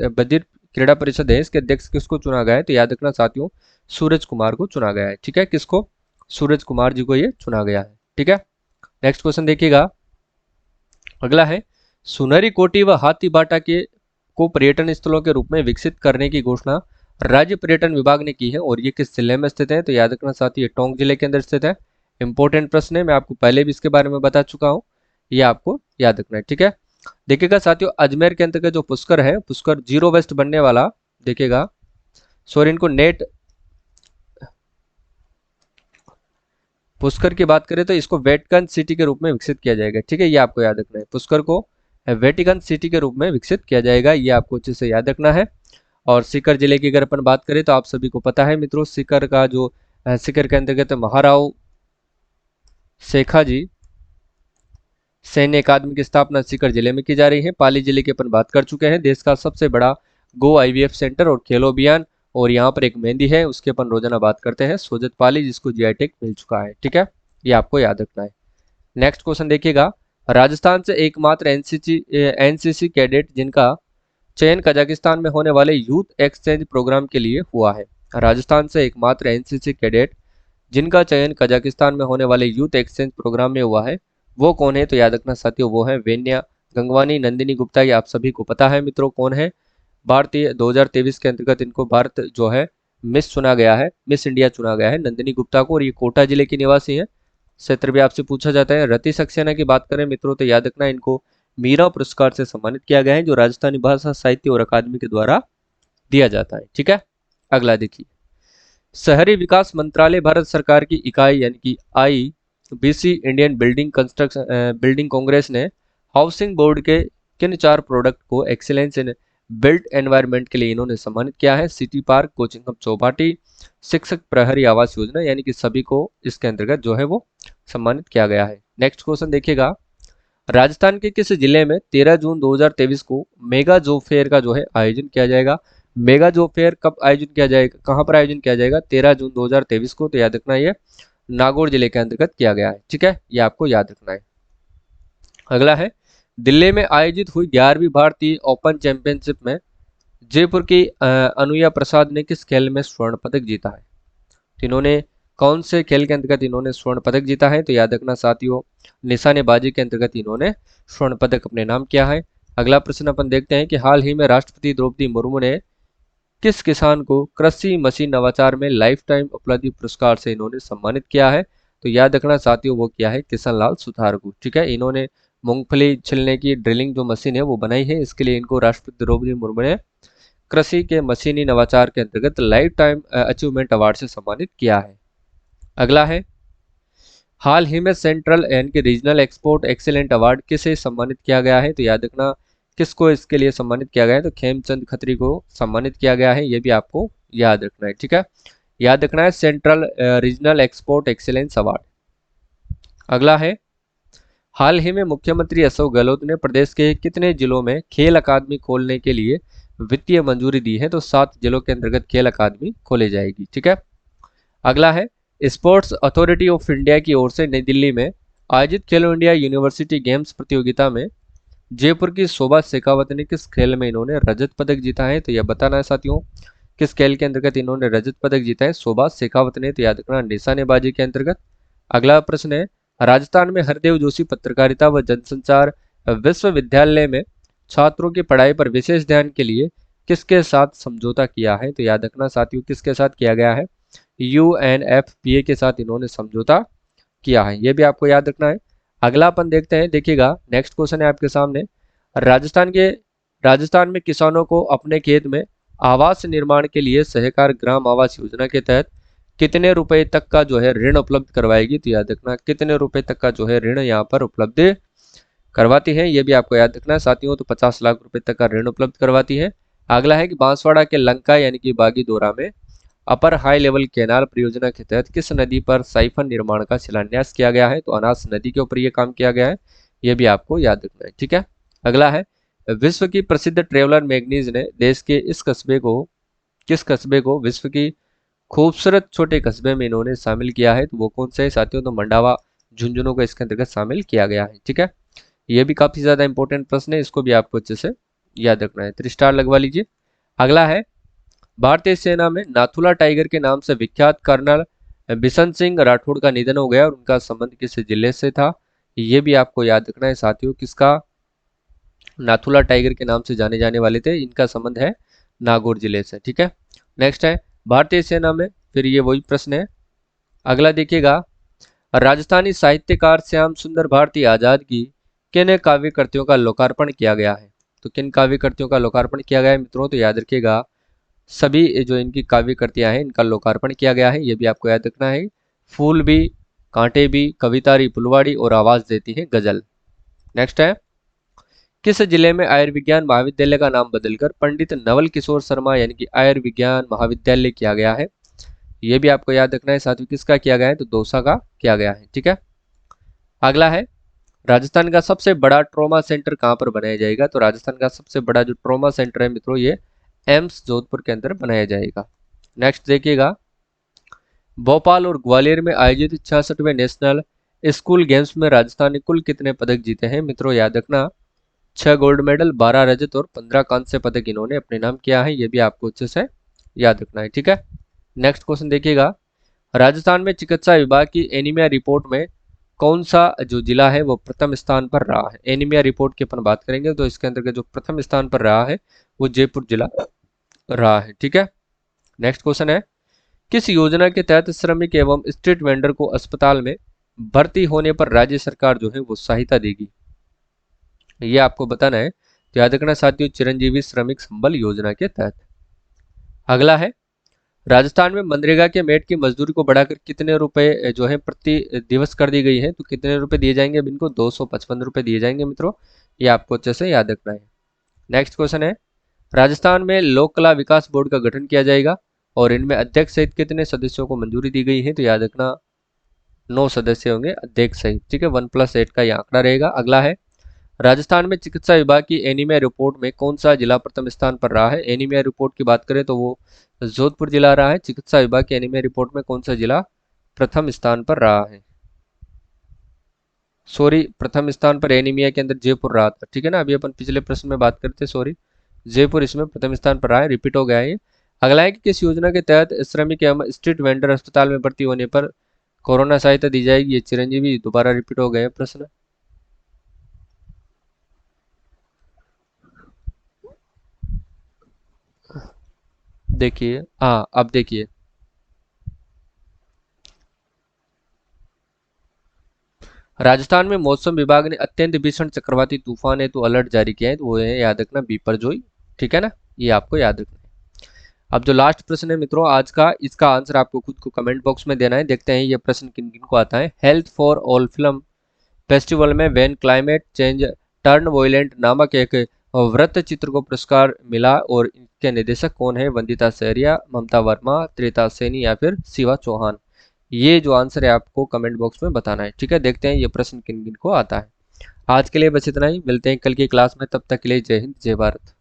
बधिर क्रीड़ा परिषद है, इसके अध्यक्ष किसको चुना गया है, तो याद रखना साथियों सूरज कुमार को चुना गया है। ठीक है, किसको, सूरज कुमार जी को ये चुना गया है। ठीक है, नेक्स्ट क्वेश्चन देखिएगा, अगला है सुनहरी कोटी व हाथीबाटा के को पर्यटन स्थलों के रूप में विकसित करने की घोषणा राज्य पर्यटन विभाग ने की है और ये किस जिले में स्थित है, तो याद रखना साथी ये टोंक जिले के अंदर स्थित है। इंपॉर्टेंट प्रश्न है, मैं आपको पहले भी इसके बारे में बता चुका हूँ, ये आपको याद रखना है। ठीक है, देखिएगा साथियों अजमेर के अंतर्गत जो पुष्कर है, पुष्कर जीरो वेस्ट बनने वाला, देखिएगा सॉरी इनको नेट पुष्कर की बात करें तो इसको वेटिकन सिटी के रूप में विकसित किया जाएगा। ठीक है, ये आपको याद रखना है, पुष्कर को वेटिकन सिटी के रूप में विकसित किया जाएगा, ये आपको अच्छे से याद रखना है। और सीकर जिले की अगर अपन बात करें तो आप सभी को पता है मित्रों सीकर का जो सीकर के अंतर्गत महाराव शेखा जी सैन्य अकादमी की स्थापना सीकर जिले में की जा रही है। पाली जिले की अपन बात कर चुके हैं, देश का सबसे बड़ा गो आईवीएफ सेंटर और खेलो अभियान, और यहाँ पर एक मेहंदी है उसके अपन रोजाना बात करते हैं, सोजत पाली, जिसको जीआई टैग मिल चुका है। ठीक है, ये आपको याद रखना है। नेक्स्ट क्वेश्चन देखिएगा, राजस्थान से एकमात्र एनसीसी कैडेट जिनका चयन कजाकिस्तान में होने वाले यूथ एक्सचेंज प्रोग्राम के लिए हुआ है। राजस्थान से एकमात्र एनसीसी कैडेट जिनका चयन कजाकिस्तान में होने वाले यूथ एक्सचेंज प्रोग्राम में हुआ है वो कौन है, तो याद रखना साथियों वो है वेन्या गंगवानी नंदिनी गुप्ता, ये आप सभी को पता है मित्रों कौन है। भारतीय 2023 के अंतर्गत इनको भारत जो है मिस चुना गया है, मिस इंडिया चुना गया है नंदिनी गुप्ता को, और ये कोटा जिले की निवासी है। क्षेत्र भी आपसे पूछा जाता है। रति सक्सेना की बात करें मित्रों तो याद रखना इनको मीरा पुरस्कार से सम्मानित किया गया है, जो राजस्थानी भाषा साहित्य और अकादमी के द्वारा दिया जाता है। ठीक है, अगला देखिए, शहरी विकास मंत्रालय भारत सरकार की इकाई यानी कि IBC इंडियन बिल्डिंग कांग्रेस ने हाउसिंग बोर्ड के किन 4 प्रोडक्ट को एक्सीलेंस इन बिल्ट एनवायरनमेंट के लिए इन्होंने सम्मानित किया है। City park, coaching hub Chowpatty, शिक्षक प्रहरी आवास योजना, यानी कि सभी को इसके अंतर्गत जो है वो सम्मानित किया गया है। नेक्स्ट क्वेश्चन देखिएगा, राजस्थान के किस जिले में 13 जून 2023 को मेगा जॉब फेयर का जो है आयोजन किया जाएगा? मेगा जॉब फेयर कब आयोजन किया जाएगा, कहां पर आयोजन किया जाएगा? 13 जून 2023 को। तो याद रखना ये नागौर जिले के अंतर्गत किया गया है। ठीक है, ये आपको याद रखना है। अगला है, दिल्ली में आयोजित हुई 11वीं भारतीय ओपन चैंपियनशिप में जयपुर की अनुया प्रसाद ने किस खेल में स्वर्ण पदक जीता है? तो इन्होंने कौन से खेल के अंतर्गत इन्होंने स्वर्ण पदक जीता है? तो याद रखना साथियों, निशानेबाजी के अंतर्गत इन्होंने स्वर्ण पदक अपने नाम किया है। अगला प्रश्न अपन देखते हैं कि हाल ही में राष्ट्रपति द्रौपदी मुर्मू ने किस किसान को कृषि मशीन नवाचार में लाइफ टाइम उपलब्धि पुरस्कार से इन्होंने सम्मानित किया है? तो याद रखना साथियों, वो किया है किशन लाल सुथार को। ठीक है, इन्होंने मूंगफली छिलने की ड्रिलिंग जो मशीन है वो बनाई है, इसके लिए इनको राष्ट्रपति द्रौपदी मुर्मू ने कृषि के मशीनी नवाचार के अंतर्गत लाइफ टाइम अचीवमेंट अवार्ड से सम्मानित किया है। अगला है, हाल ही में सेंट्रल यानी कि रीजनल एक्सपोर्ट एक्सीलेंट अवार्ड किसे सम्मानित किया गया है? तो याद रखना किसको इसके लिए सम्मानित किया गया है? तो खेमचंद खत्री को सम्मानित किया गया है, ये भी आपको याद रखना है। ठीक है, याद रखना है central regional export excellence award. अगला है, हाल ही में मुख्यमंत्री अशोक गहलोत ने प्रदेश के कितने जिलों में खेल अकादमी खोलने के लिए वित्तीय मंजूरी दी है? तो 7 जिलों के अंतर्गत खेल अकादमी खोली जाएगी। ठीक है, अगला है, स्पोर्ट्स अथॉरिटी ऑफ इंडिया की ओर से नई दिल्ली में आयोजित खेलो इंडिया यूनिवर्सिटी गेम्स प्रतियोगिता में जयपुर की शोभा शेखावत ने किस खेल में इन्होंने रजत पदक जीता है? तो यह बताना है साथियों, किस खेल के अंतर्गत इन्होंने रजत पदक जीता है? शोभा शेखावत ने। तो याद रखना निशानेबाजी के अंतर्गत। अगला प्रश्न है, राजस्थान में हरदेव जोशी पत्रकारिता व जनसंचार विश्वविद्यालय में छात्रों की पढ़ाई पर विशेष ध्यान के लिए किसके साथ समझौता किया है? तो याद रखना साथियों, किसके साथ किया गया है? UNFPA के साथ इन्होंने समझौता किया है, यह भी आपको याद रखना है। अगला अपन देखते हैं, देखिएगा नेक्स्ट क्वेश्चन है आपके सामने। राजस्थान में किसानों को अपने खेत में आवास निर्माण के लिए सहकार ग्राम आवास योजना के तहत कितने रुपए तक का जो है ऋण उपलब्ध करवाएगी? तो याद रखना कितने रुपए तक का जो है ऋण यहाँ पर उपलब्ध करवाती है, ये भी आपको याद रखना है साथियों। तो 50 लाख रुपए तक का ऋण उपलब्ध करवाती है। अगला है कि बांसवाड़ा के लंका यानी कि बागीदोरा में अपर हाई लेवल कैनाल परियोजना के तहत किस नदी पर साइफन निर्माण का शिलान्यास किया गया है? तो अनास नदी के ऊपर यह काम किया गया है, यह भी आपको याद रखना है। ठीक है, अगला है, विश्व की प्रसिद्ध ट्रेवलर मैगजीन ने देश के किस कस्बे को विश्व की खूबसूरत छोटे कस्बे में इन्होंने शामिल किया है? तो वो कौन सा है साथियों? तो मंडावा झुंझुनू को इसके अंतर्गत शामिल किया गया है। ठीक है, ये भी काफी ज्यादा इंपॉर्टेंट प्रश्न है, इसको भी आपको अच्छे से याद रखना है। 3 स्टार लगवा लीजिए। अगला है, भारतीय सेना में नाथुला टाइगर के नाम से विख्यात कर्नल बिशन सिंह राठौड़ का निधन हो गया और उनका संबंध किस जिले से था? ये भी आपको याद रखना है साथियों, किसका? नाथुला टाइगर के नाम से जाने जाने वाले थे, इनका संबंध है नागौर जिले से। ठीक है, नेक्स्ट है, भारतीय सेना में फिर ये वही प्रश्न है। अगला देखिएगा, राजस्थानी साहित्यकार श्याम सुंदर भारती आजाद की किन काव्य कृतियों का लोकार्पण किया गया है? तो किन काव्य कृतियों का लोकार्पण किया गया है मित्रों? तो याद रखिएगा सभी जो इनकी काव्य कृतियां हैं इनका लोकार्पण किया गया है, ये भी आपको याद रखना है। फूल भी, कांटे भी, कवितारी फुलवाड़ी और आवाज देती है गजल। नेक्स्ट है, किस जिले में आयुर्विज्ञान महाविद्यालय का नाम बदलकर पंडित नवल किशोर शर्मा यानी कि आयुर्विज्ञान महाविद्यालय किया गया है? ये भी आपको याद रखना है साथियों, किसका किया गया है? तो दौसा का किया गया है। ठीक है, अगला है, राजस्थान का सबसे बड़ा ट्रॉमा सेंटर कहां पर बनाया जाएगा? तो राजस्थान का सबसे बड़ा जो ट्रॉमा सेंटर है मित्रों, ये एम्स जोधपुर के अंदर बनाया जाएगा। नेक्स्ट देखिएगा, भोपाल और ग्वालियर में आयोजित 66वें नेशनल स्कूल गेम्स में राजस्थान ने कुल कितने पदक जीते हैं? मित्रों याद रखना 6 गोल्ड मेडल, 12 रजत और 15 कांस्य पदक इन्होंने अपने नाम किया है, ये भी आपको अच्छे से याद रखना है। ठीक है, नेक्स्ट क्वेश्चन देखिएगा, राजस्थान में चिकित्सा विभाग की एनीमिया रिपोर्ट में कौन सा जो जिला है वो प्रथम स्थान पर रहा है? एनीमिया रिपोर्ट की अपन बात करेंगे तो इसके अंतर्गत जो प्रथम स्थान पर रहा है वो जयपुर जिला रहा है। ठीक है, नेक्स्ट क्वेश्चन है, किस योजना के तहत श्रमिक एवं स्ट्रीट वेंडर को अस्पताल में भर्ती होने पर राज्य सरकार जो है वो सहायता देगी? ये आपको बताना है। तो याद रखना साथियों, चिरंजीवी श्रमिक संबल योजना के तहत। अगला है, राजस्थान में मनरेगा के मेट की मजदूरी को बढ़ाकर कितने रुपए जो है प्रति दिवस कर दी गई है? तो कितने रुपए दिए जाएंगे? अब इनको 255 रुपए दिए जाएंगे मित्रों, ये आपको अच्छे से याद रखना है। नेक्स्ट क्वेश्चन है, राजस्थान में लोक कला विकास बोर्ड का गठन किया जाएगा और इनमें अध्यक्ष सहित कितने सदस्यों को मंजूरी दी गई है? तो याद रखना 9 सदस्य होंगे अध्यक्ष सहित। ठीक है, 1+8 का यह आंकड़ा रहेगा। अगला है, राजस्थान में चिकित्सा विभाग की एनीमिया रिपोर्ट में कौन सा जिला प्रथम स्थान पर रहा है? एनीमिया रिपोर्ट की बात करें तो वो जोधपुर जिला रहा है। चिकित्सा विभाग की एनीमिया रिपोर्ट में कौन सा जिला प्रथम स्थान पर रहा है? सॉरी, प्रथम स्थान पर एनीमिया के अंदर जयपुर रहा था। ठीक है ना, अभी अपन पिछले प्रश्न में बात करते, सॉरी, जयपुर इसमें प्रथम स्थान पर रहा है, रिपीट हो गया है ये। अगला है कि किस योजना के तहत श्रमिक एवं स्ट्रीट वेंडर अस्पताल में भर्ती होने पर कोरोना सहायता दी जाएगी? ये चिरंजीवी, दोबारा रिपीट हो गया है प्रश्न। देखिए, हाँ अब देखिए, राजस्थान में मौसम विभाग ने अत्यंत भीषण चक्रवाती तूफान हेतु अलर्ट जारी किया है, तो वो है, याद रखना, बिपरजोई। ठीक है ना, ये आपको याद रखना है। अब जो लास्ट प्रश्न है मित्रों आज का, इसका आंसर आपको खुद को कमेंट बॉक्स में देना है। देखते हैं ये प्रश्न किन किन को आता है। Health for all film festival में व्हेन क्लाइमेट चेंज टर्न वोयलेंट नामक एक वृत्त चित्र को पुरस्कार मिला, और इसके निर्देशक कौन है? वंदिता सहरिया, ममता वर्मा, त्रिता सैनी या फिर शिवा चौहान? ये जो आंसर है आपको कमेंट बॉक्स में बताना है। ठीक है, देखते हैं ये प्रश्न किन किन को आता है। आज के लिए बस इतना ही, मिलते हैं कल की क्लास में, तब तक के लिए जय हिंद जय भारत।